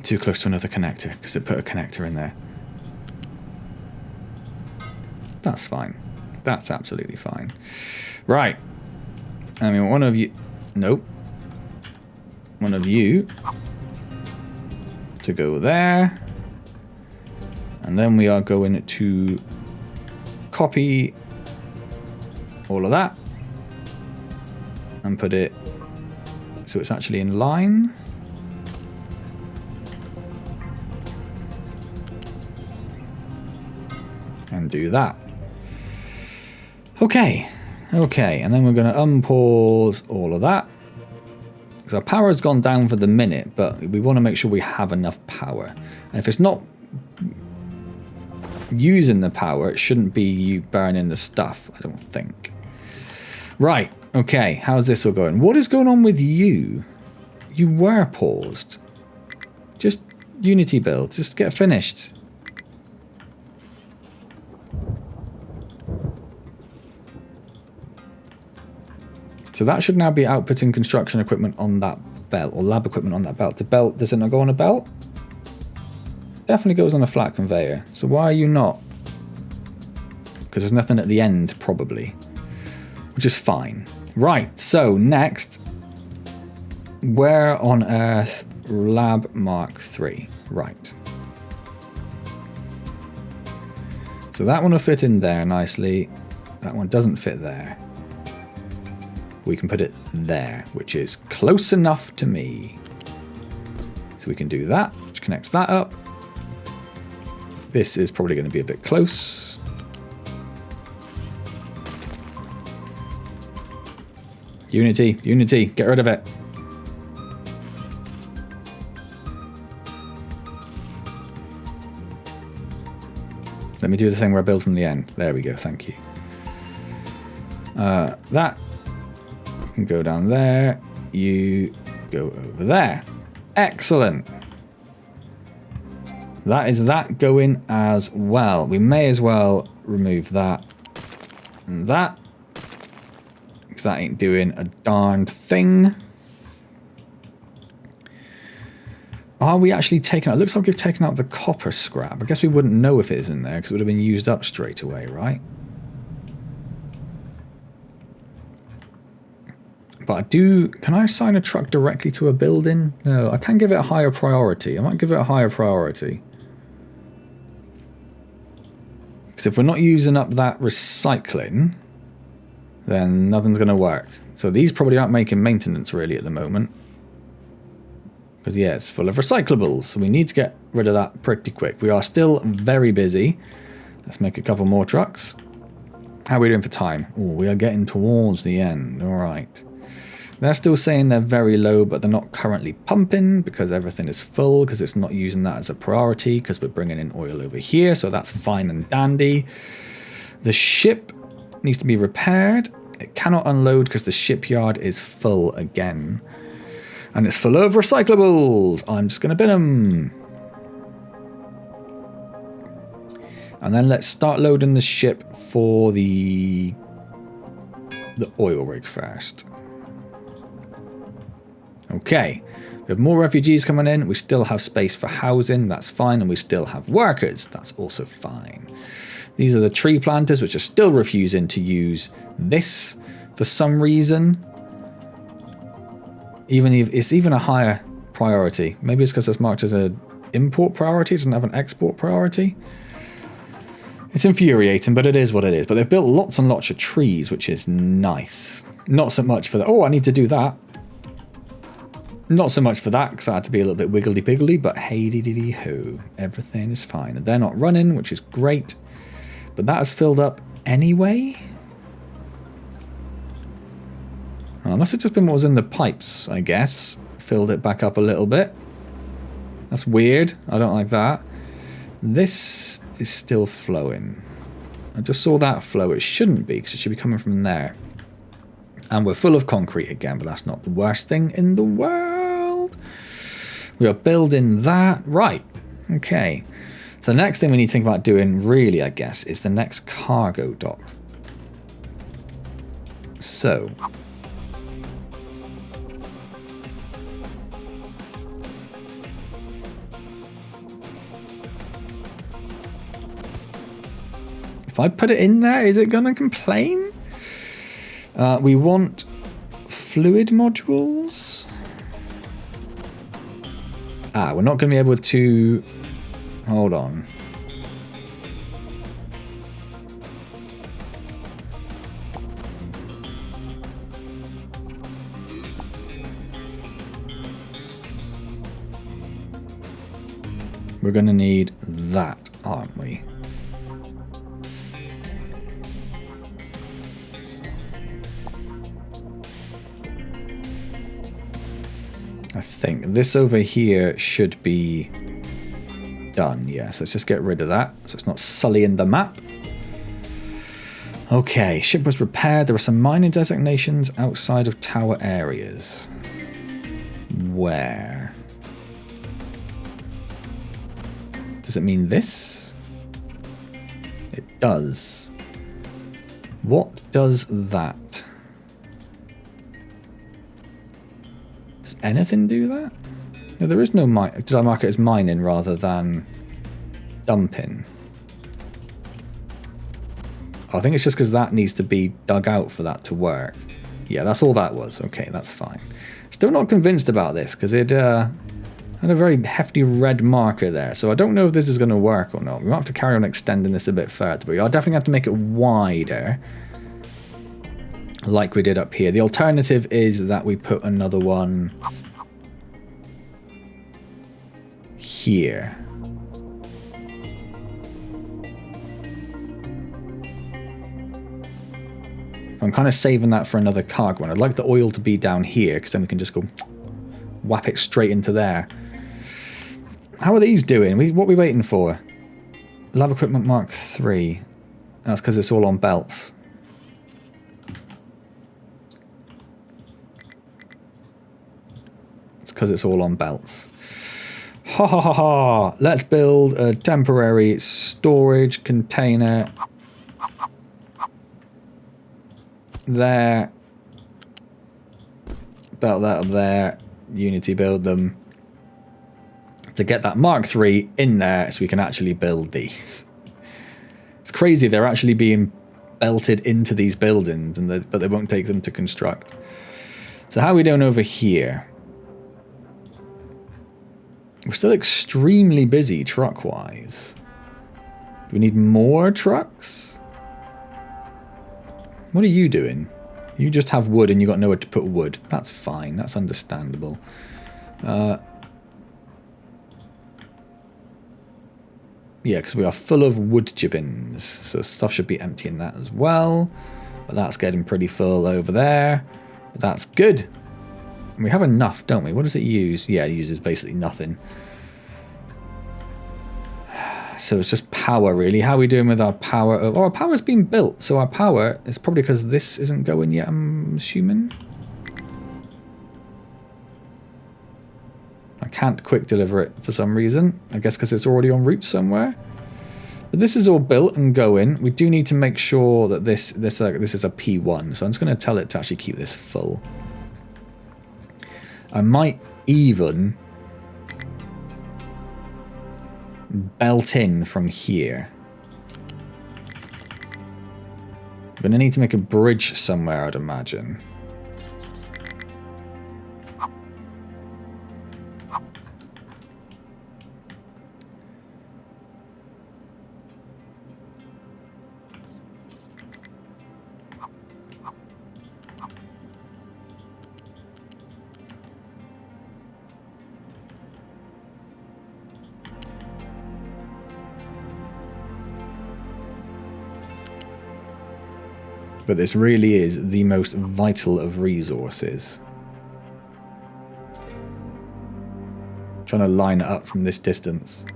Speaker 1: Too close to another connector because it put a connector in there. That's fine. That's absolutely fine. Right. I mean, one of you... Nope. One of you to go there. And then we are going to copy all of that and put it so it's actually in line. And do that. Okay, okay, and then we're going to unpause all of that. Because our power has gone down for the minute, but we want to make sure we have enough power. And if it's not using the power, it shouldn't be you burning the stuff, I don't think. Right, okay, how's this all going? What is going on with you? You were paused. Just Unity build, just get finished. So that should now be outputting construction equipment on that belt, or lab equipment on that belt. The belt, does it not go on a belt? Definitely goes on a flat conveyor. So why are you not? Because there's nothing at the end, probably. Which is fine. Right, so next. Where on earth? Lab Mark III. Right. So that one will fit in there nicely. That one doesn't fit there. We can put it there, which is close enough to me. So we can do that, which connects that up. This is probably going to be a bit close. Unity, Unity, get rid of it. Let me do the thing where I build from the end. There we go, thank you. That can go down there. You go over there. Excellent. That is that going as well. We may as well remove that and that. Because that ain't doing a darned thing. Are we actually taking out? It looks like we've taken out the copper scrap. I guess we wouldn't know if it is in there because it would have been used up straight away, right? But I do... Can I assign a truck directly to a building? No, I can give it a higher priority. I might give it a higher priority. Because if we're not using up that recycling, then nothing's going to work. So these probably aren't making maintenance really at the moment. Because yeah, it's full of recyclables. So we need to get rid of that pretty quick. We are still very busy. Let's make a couple more trucks. How are we doing for time? Oh, we are getting towards the end. All right. They're still saying they're very low, but they're not currently pumping because everything is full, because it's not using that as a priority, because we're bringing in oil over here, so that's fine and dandy. The ship needs to be repaired. It cannot unload because the shipyard is full again. And it's full of recyclables. I'm just going to bin them. And then let's start loading the ship for the oil rig first. Okay, we have more refugees coming in. We still have space for housing. That's fine. And we still have workers. That's also fine. These are the tree planters, which are still refusing to use this for some reason. Even if it's even a higher priority. Maybe it's because it's marked as an import priority. It doesn't have an export priority. It's infuriating, but it is what it is. But they've built lots and lots of trees, which is nice. Not so much for the... Oh, I need to do that. Not so much for that, because I had to be a little bit wiggly-piggly, but hey-dee-dee-dee-ho. Everything is fine. And they're not running, which is great. But that has filled up anyway. Oh, it must have just been what was in the pipes, I guess. Filled it back up a little bit. That's weird. I don't like that. This is still flowing. I just saw that flow. It shouldn't be, because it should be coming from there. And we're full of concrete again, but that's not the worst thing in the world. We are building that. Right. Okay. So the next thing we need to think about doing, really, I guess, is the next cargo dock. So... if I put it in there, is it going to complain? We want fluid modules. We're not going to be able to... Hold on. We're going to need that, aren't we? I think this over here should be done. Yes, let's just get rid of that so it's not sullying the map. Okay, ship was repaired. There were some mining designations outside of tower areas. Where? Does it mean this? It does. What does that? Does anything do that? No, there is no mine. Did I mark it as mining rather than dumping? I think it's just because that needs to be dug out for that to work. Yeah, that's all that was. Okay, that's fine. Still not convinced about this because it had a very hefty red marker there. So I don't know if this is going to work or not. We might have to carry on extending this a bit further. But I'll definitely have to make it wider. Like we did up here. The alternative is that we put another one here. I'm kind of saving that for another cargo one. I'd like the oil to be down here because then we can just go whap it straight into there. How are these doing? What are we waiting for? Lab equipment Mark 3. That's because it's all on belts. It's because it's all on belts. Ha ha ha ha! Let's build a temporary storage container. There. Belt that up there. Unity build them. To get that Mark III in there so we can actually build these. It's crazy they're actually being belted into these buildings, and but they won't take them to construct. So how are we doing over here? We're still extremely busy truck-wise. Do we need more trucks? What are you doing? You just have wood and you got nowhere to put wood. That's fine. That's understandable. Yeah, because we are full of wood gibbons. So stuff should be empty in that as well. But that's getting pretty full over there. But that's good. And we have enough, don't we? What does it use? Yeah, it uses basically nothing. So it's just power, really. How are we doing with our power? Oh, our power's been built. So our power is probably because this isn't going yet, I'm assuming. I can't quick deliver it for some reason. I guess because it's already en route somewhere. But this is all built and going. We do need to make sure that this is a P1. So I'm just going to tell it to actually keep this full. I might even belt in from here. I'm going to need to make a bridge somewhere, I'd imagine. But this really is the most vital of resources. I'm trying to line it up from this distance.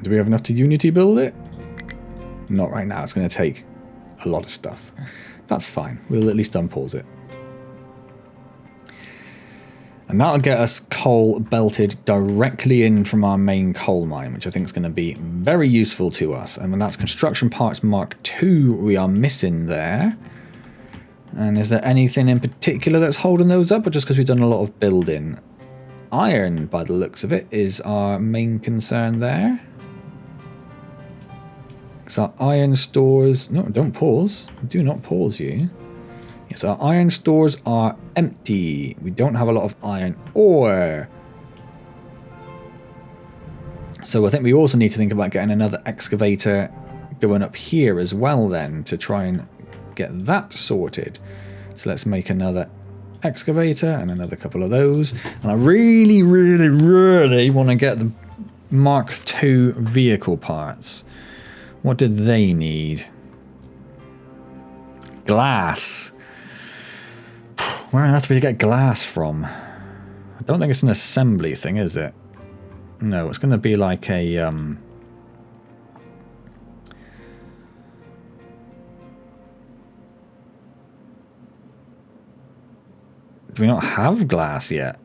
Speaker 1: Do we have enough to Unity build it? Not right now. It's going to take a lot of stuff. That's fine. We'll at least unpause it. And that'll get us coal belted directly in from our main coal mine, which I think is going to be very useful to us. And when that's construction parts Mark II we are missing there. And is there anything in particular that's holding those up, or just because we've done a lot of building? Iron, by the looks of it, is our main concern there. So our iron stores... No, don't pause. Do not pause, you. Yes, our iron stores are empty. We don't have a lot of iron ore. So I think we also need to think about getting another excavator going up here as well then to try and get that sorted. So let's make another excavator and another couple of those. And I really, really, really want to get the Mark II vehicle parts. What did they need? Glass. Where on earth do we get glass from? I don't think it's an assembly thing, is it? No, it's going to be like a... Do we not have glass yet?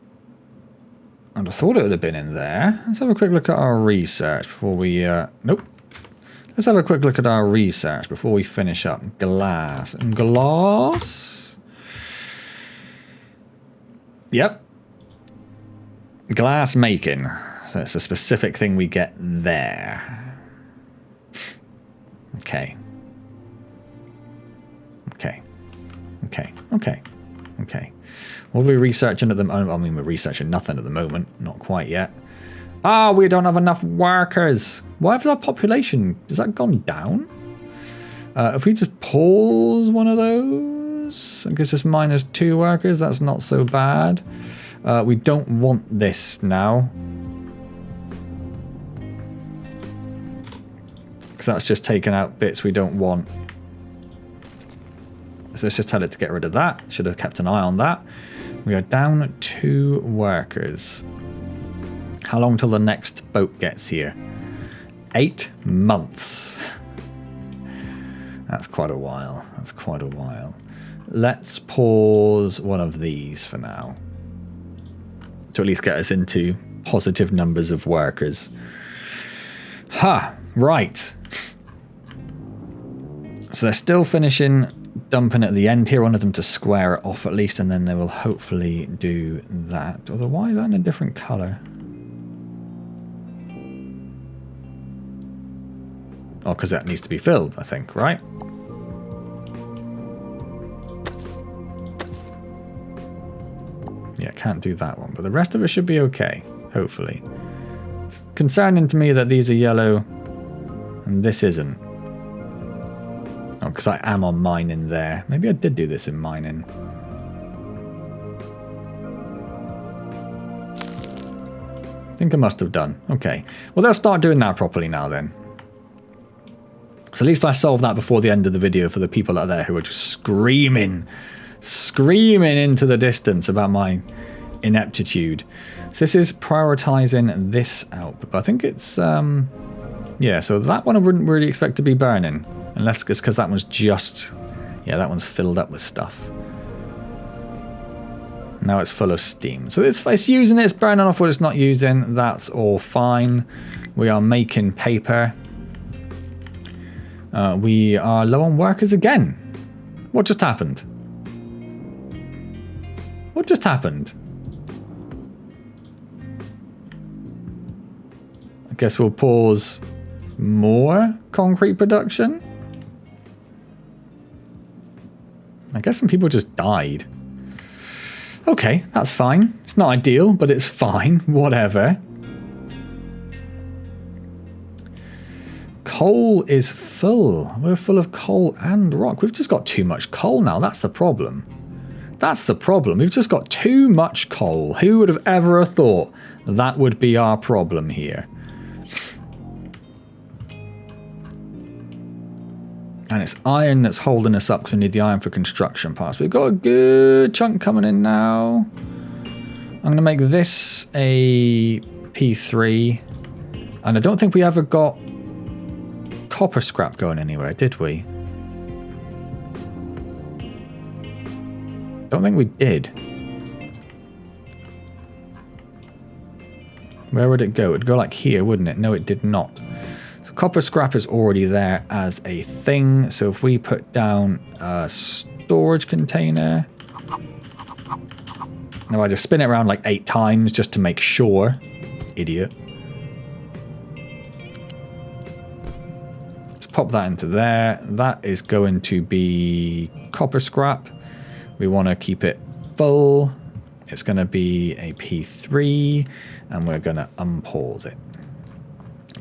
Speaker 1: I'd have thought it would have been in there. Let's have a quick look at our research before we... Nope. Let's have a quick look at our research before we finish up. Glass. Glass? Yep. Glass making. So it's a specific thing we get there. Okay. Okay. Okay. Okay. Okay. What are we researching at the moment? I mean, we're researching nothing at the moment. Not quite yet. Ah, we don't have enough workers. Why has our population... Has that gone down? If we just pause one of those... I guess it's -2 workers. That's not so bad. We don't want this now. Because that's just taken out bits we don't want. So let's just tell it to get rid of that. Should have kept an eye on that. We are down 2 workers. How long till the next boat gets here? 8 months. That's quite a while. That's quite a while. Let's pause one of these for now. To at least get us into positive numbers of workers. Ha! Right. So they're still finishing dumping at the end here. I wanted them to square it off at least, and then they will hopefully do that. Although, why is that in a different colour? Oh, because that needs to be filled, I think, right? Yeah, can't do that one. But the rest of it should be okay, hopefully. It's concerning to me that these are yellow and this isn't. Oh, because I am on mining there. Maybe I did do this in mining. I think I must have done. Okay. Well, they'll start doing that properly now then. So at least I solved that before the end of the video for the people out there who are just screaming into the distance about my ineptitude. So this is prioritizing this output. But I think it's, yeah, so that one I wouldn't really expect to be burning. Unless it's because that one's just, yeah, that one's filled up with stuff. Now it's full of steam. So it's using it, it's burning off what it's not using. That's all fine. We are making paper. We are low on workers again. What just happened? What just happened? I guess we'll pause more concrete production. I guess some people just died. Okay, that's fine. It's not ideal, but it's fine. Whatever. Coal is full. We're full of coal and rock. We've just got too much coal now. That's the problem. That's the problem. We've just got too much coal. Who would have ever thought that would be our problem here? And it's iron that's holding us up because we need the iron for construction parts. We've got a good chunk coming in now. I'm going to make this a P3. And I don't think we ever got copper scrap going anywhere, did we? Don't think we did. Where would it go? It'd go like here, wouldn't it? No, it did not. So copper scrap is already there as a thing. So if we put down a storage container. Now I just spin it around like 8 times just to make sure. Idiot. Let's pop that into there. That is going to be copper scrap. We want to keep it full. It's going to be a P3 and we're going to unpause it.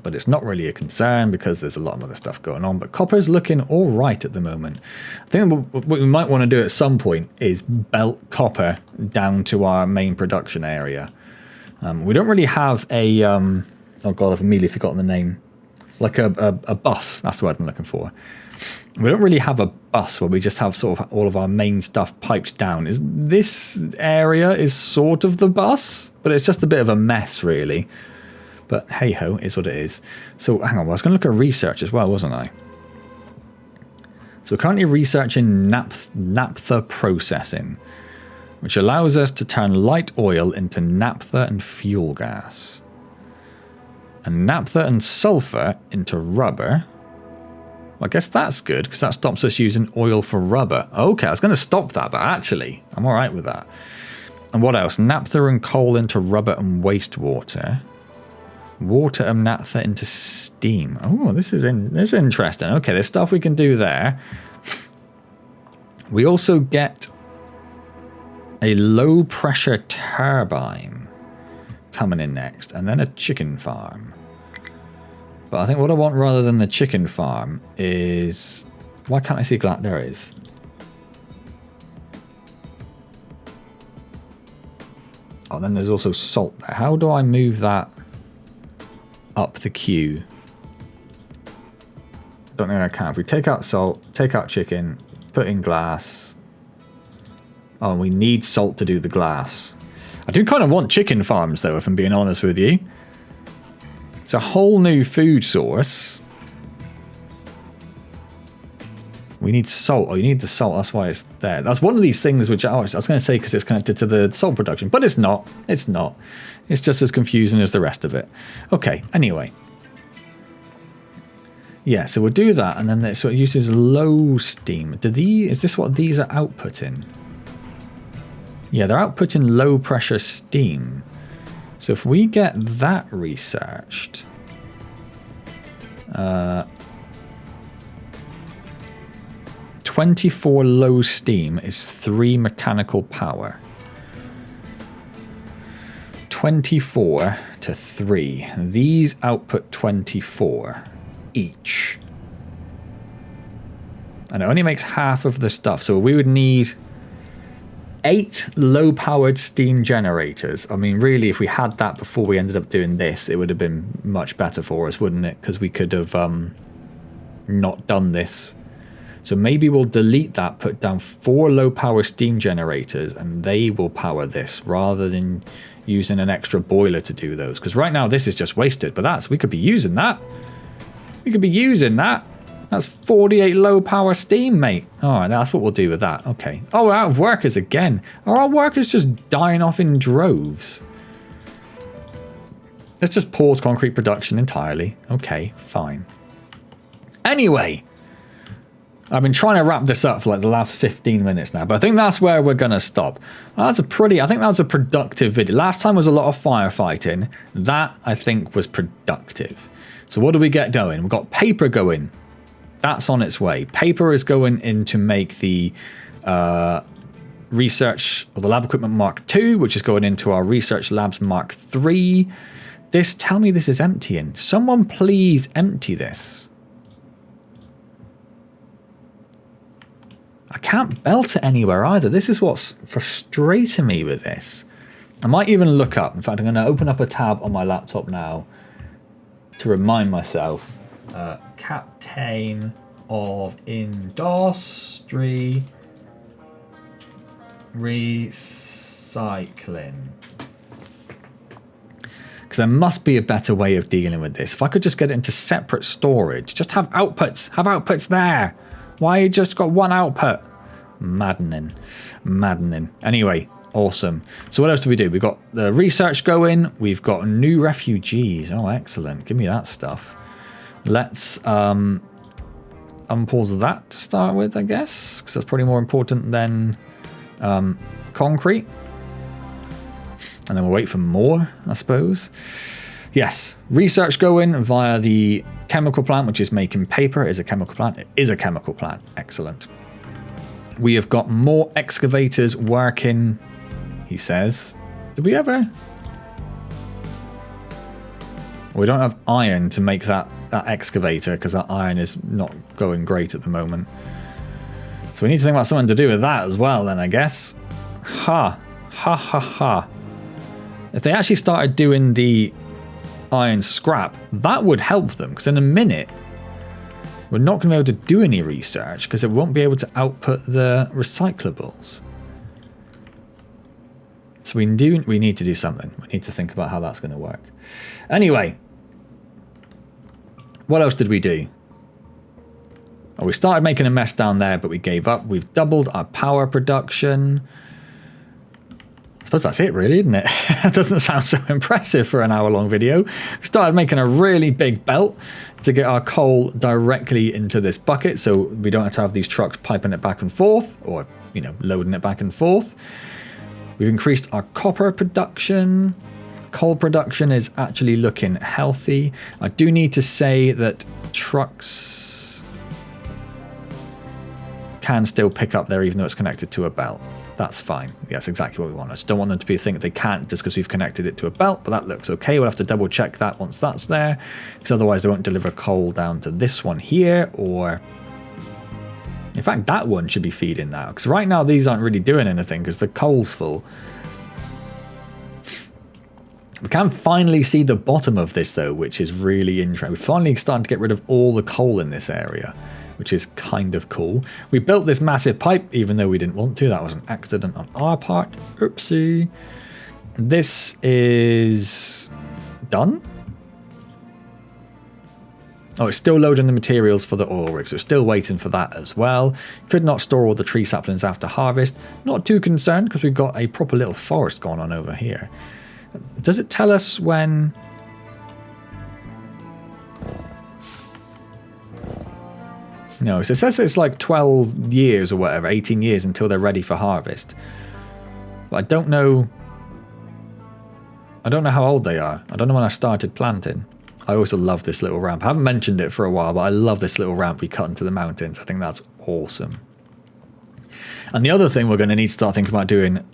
Speaker 1: but it's not really a concern because there's a lot of other stuff going on. But copper's looking all right at the moment. I think what we might want to do at some point is belt copper down to our main production area. We don't really have a oh god, I've immediately forgotten the name, like a bus, that's the word I'm looking for. We don't really have a bus where we just have sort of all of our main stuff piped down. This area is sort of the bus, but it's just a bit of a mess really. But hey-ho, is what it is. So, hang on, I was going to look at research as well, wasn't I? So we're currently researching naphtha processing, which allows us to turn light oil into naphtha and fuel gas. And naphtha and sulfur into rubber. Well, I guess that's good, because that stops us using oil for rubber. Okay, I was going to stop that, but actually, I'm all right with that. And what else? Naphtha and coal into rubber and wastewater. Water and naphtha into steam. Oh, this is interesting. Okay, there's stuff we can do there. We also get a low pressure turbine coming in next, and then a chicken farm. But I think what I want rather than the chicken farm is, why can't I see glass? There it is. Oh, then there's also salt there. How do I move that up the queue? Don't think I can. If we take out salt, take out chicken, put in glass. Oh, we need salt to do the glass. I do kind of want chicken farms though, if I'm being honest with you. It's a whole new food source. We need salt. Oh, you need the salt. That's why it's there. That's one of these things which I was going to say because it's connected to the salt production, but it's not. It's not. It's just as confusing as the rest of it. Okay, anyway. Yeah, so we'll do that, and then so it uses low steam. Is this what these are outputting? Yeah, they're outputting low pressure steam. So if we get that researched, 24 low steam is 3 mechanical power. 24 to 3. These output 24 each. And it only makes half of the stuff. So we would need 8 low-powered steam generators. I mean, really, if we had that before we ended up doing this, it would have been much better for us, wouldn't it? Because we could have not done this. So maybe we'll delete that, put down 4 low-power steam generators, and they will power this, rather than using an extra boiler to do those. Because right now, this is just wasted. But we could be using that. We could be using that. That's 48 low-power steam, mate. All right, that's what we'll do with that. Okay. Oh, we're out of workers again. Are our workers just dying off in droves? Let's just pause concrete production entirely. Okay, fine. Anyway, I've been trying to wrap this up for like the last 15 minutes now, but I think that's where we're going to stop. I think that was a productive video. Last time was a lot of firefighting. That, I think, was productive. So what do we get going? We've got paper going. That's on its way. Paper is going in to make the research, or the lab equipment Mark II, which is going into our research labs Mark III. Tell me this is emptying. Someone please empty this. I can't belt it anywhere either. This is what's frustrating me with this. I might even look up. In fact, I'm going to open up a tab on my laptop now to remind myself. Captain of Industry Recycling. Because there must be a better way of dealing with this. If I could just get it into separate storage. Just have outputs. Have outputs there. Why you just got one output? Maddening. Maddening. Anyway, awesome. So what else do we do? We've got the research going. We've got new refugees. Oh, excellent. Give me that stuff. Let's unpause that to start with, I guess. Because that's probably more important than concrete. And then we'll wait for more, I suppose. Yes, research going via the chemical plant, which is making paper. It is a chemical plant. It is a chemical plant. Excellent. We have got more excavators working, he says. Did we ever? We don't have iron to make that excavator because that iron is not going great at the moment. So we need to think about something to do with that as well then, I guess. Ha. Ha ha ha. If they actually started doing the iron scrap, that would help them, because in a minute we're not going to be able to do any research because it won't be able to output the recyclables. So we need to do something. We need to think about how that's going to work. Anyway, what else did we do? Oh, we started making a mess down there, but we gave up. We've doubled our power production. I suppose that's it really, isn't it? That doesn't sound so impressive for an hour-long video. We started making a really big belt to get our coal directly into this bucket, so we don't have to have these trucks piping it back and forth, or, you know, loading it back and forth. We've increased our copper production. Coal production is actually looking healthy. I do need to say that trucks can still pick up there even though it's connected to a belt. That's fine. Yeah, that's exactly what we want. I just don't want them to think they can't just because we've connected it to a belt, but that looks okay. We'll have to double check that once that's there, because otherwise they won't deliver coal down to this one here, or in fact that one should be feeding that, because right now these aren't really doing anything because the coal's full. We can finally see the bottom of this though, which is really interesting. We're finally starting to get rid of all the coal in this area, which is kind of cool. We built this massive pipe, even though we didn't want to. That was an accident on our part. Oopsie. This is done. Oh, it's still loading the materials for the oil rig, so it's still waiting for that as well. Could not store all the tree saplings after harvest. Not too concerned, because we've got a proper little forest going on over here. Does it tell us when... No, so it says it's like 12 years or whatever, 18 years until they're ready for harvest. But I don't know how old they are. I don't know when I started planting. I also love this little ramp. I haven't mentioned it for a while, but I love this little ramp we cut into the mountains. I think that's awesome. And the other thing we're going to need to start thinking about doing, I'm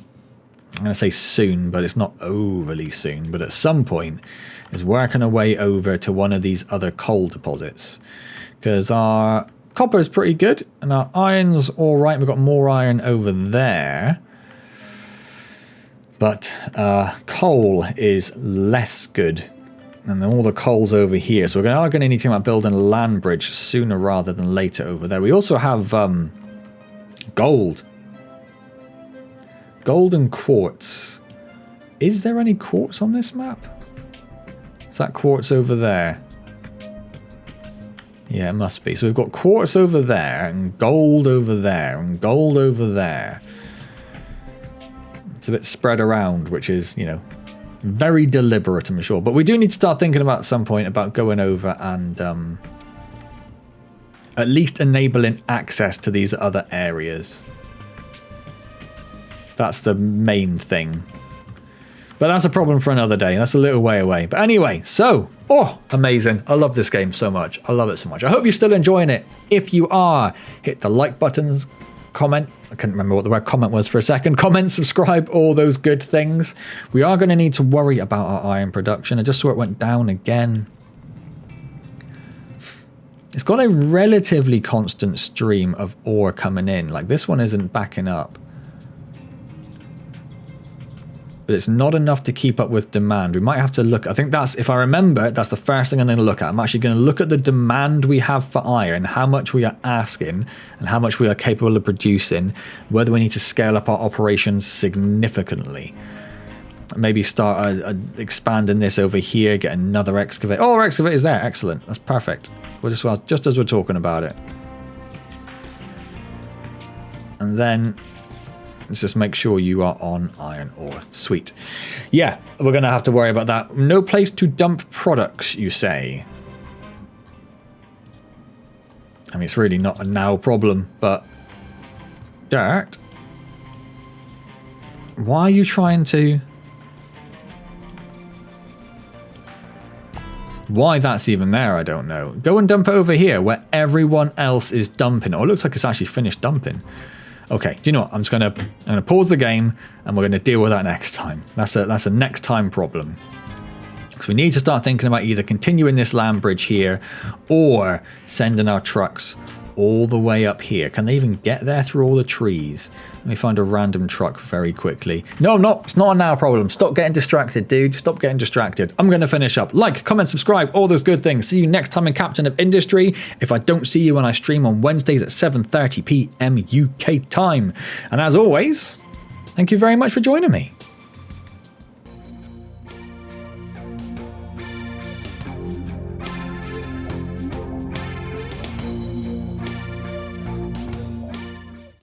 Speaker 1: going to say soon, but it's not overly soon, but at some point, is working our way over to one of these other coal deposits. Because our copper is pretty good, and our iron's all right. We've got more iron over there. But coal is less good. And then all the coal's over here. So we are going to need to think about building a land bridge sooner rather than later over there. We also have gold. Gold and quartz. Is there any quartz on this map? Is that quartz over there? Yeah, it must be. So we've got quartz over there, and gold over there, and gold over there. It's a bit spread around, which is, you know, very deliberate, I'm sure. But we do need to start thinking about at some point about going over and at least enabling access to these other areas. That's the main thing. But that's a problem for another day. That's a little way away. But anyway, so, oh, amazing. I love this game so much. I love it so much. I hope you're still enjoying it. If you are, hit the like buttons, comment. I couldn't remember what the word comment was for a second. Comment, subscribe, all those good things. We are going to need to worry about our iron production. I just saw it went down again. It's got a relatively constant stream of ore coming in. Like this one isn't backing up. But it's not enough to keep up with demand. We might have to look, I think that's, if I remember, that's the first thing I'm going to look at. I'm actually going to look at the demand we have for iron, how much we are asking, and how much we are capable of producing, whether we need to scale up our operations significantly. Maybe start expanding this over here, get another excavator. Oh, our excavator's there. Excellent. That's perfect. We'll just as we're talking about it. And then let's just make sure you are on iron ore. Sweet. Yeah, we're going to have to worry about that. No place to dump products, you say? I mean, it's really not a now problem, but... Dirt? Why are you trying to... Why that's even there, I don't know. Go and dump it over here, where everyone else is dumping. Oh, it looks like it's actually finished dumping. Okay, do you know what? I'm gonna pause the game and we're gonna deal with that next time. That's a next time problem. So We need to start thinking about either continuing this land bridge here or sending our trucks all the way up here. Can they even get there through all the trees? Let me find a random truck very quickly. No, I'm not. It's not a now problem. Stop getting distracted, dude. Stop getting distracted. I'm going to finish up. Like, comment, subscribe, all those good things. See you next time in Captain of Industry. If I don't see you when I stream on Wednesdays at 7:30 p.m. UK time. And as always, thank you very much for joining me.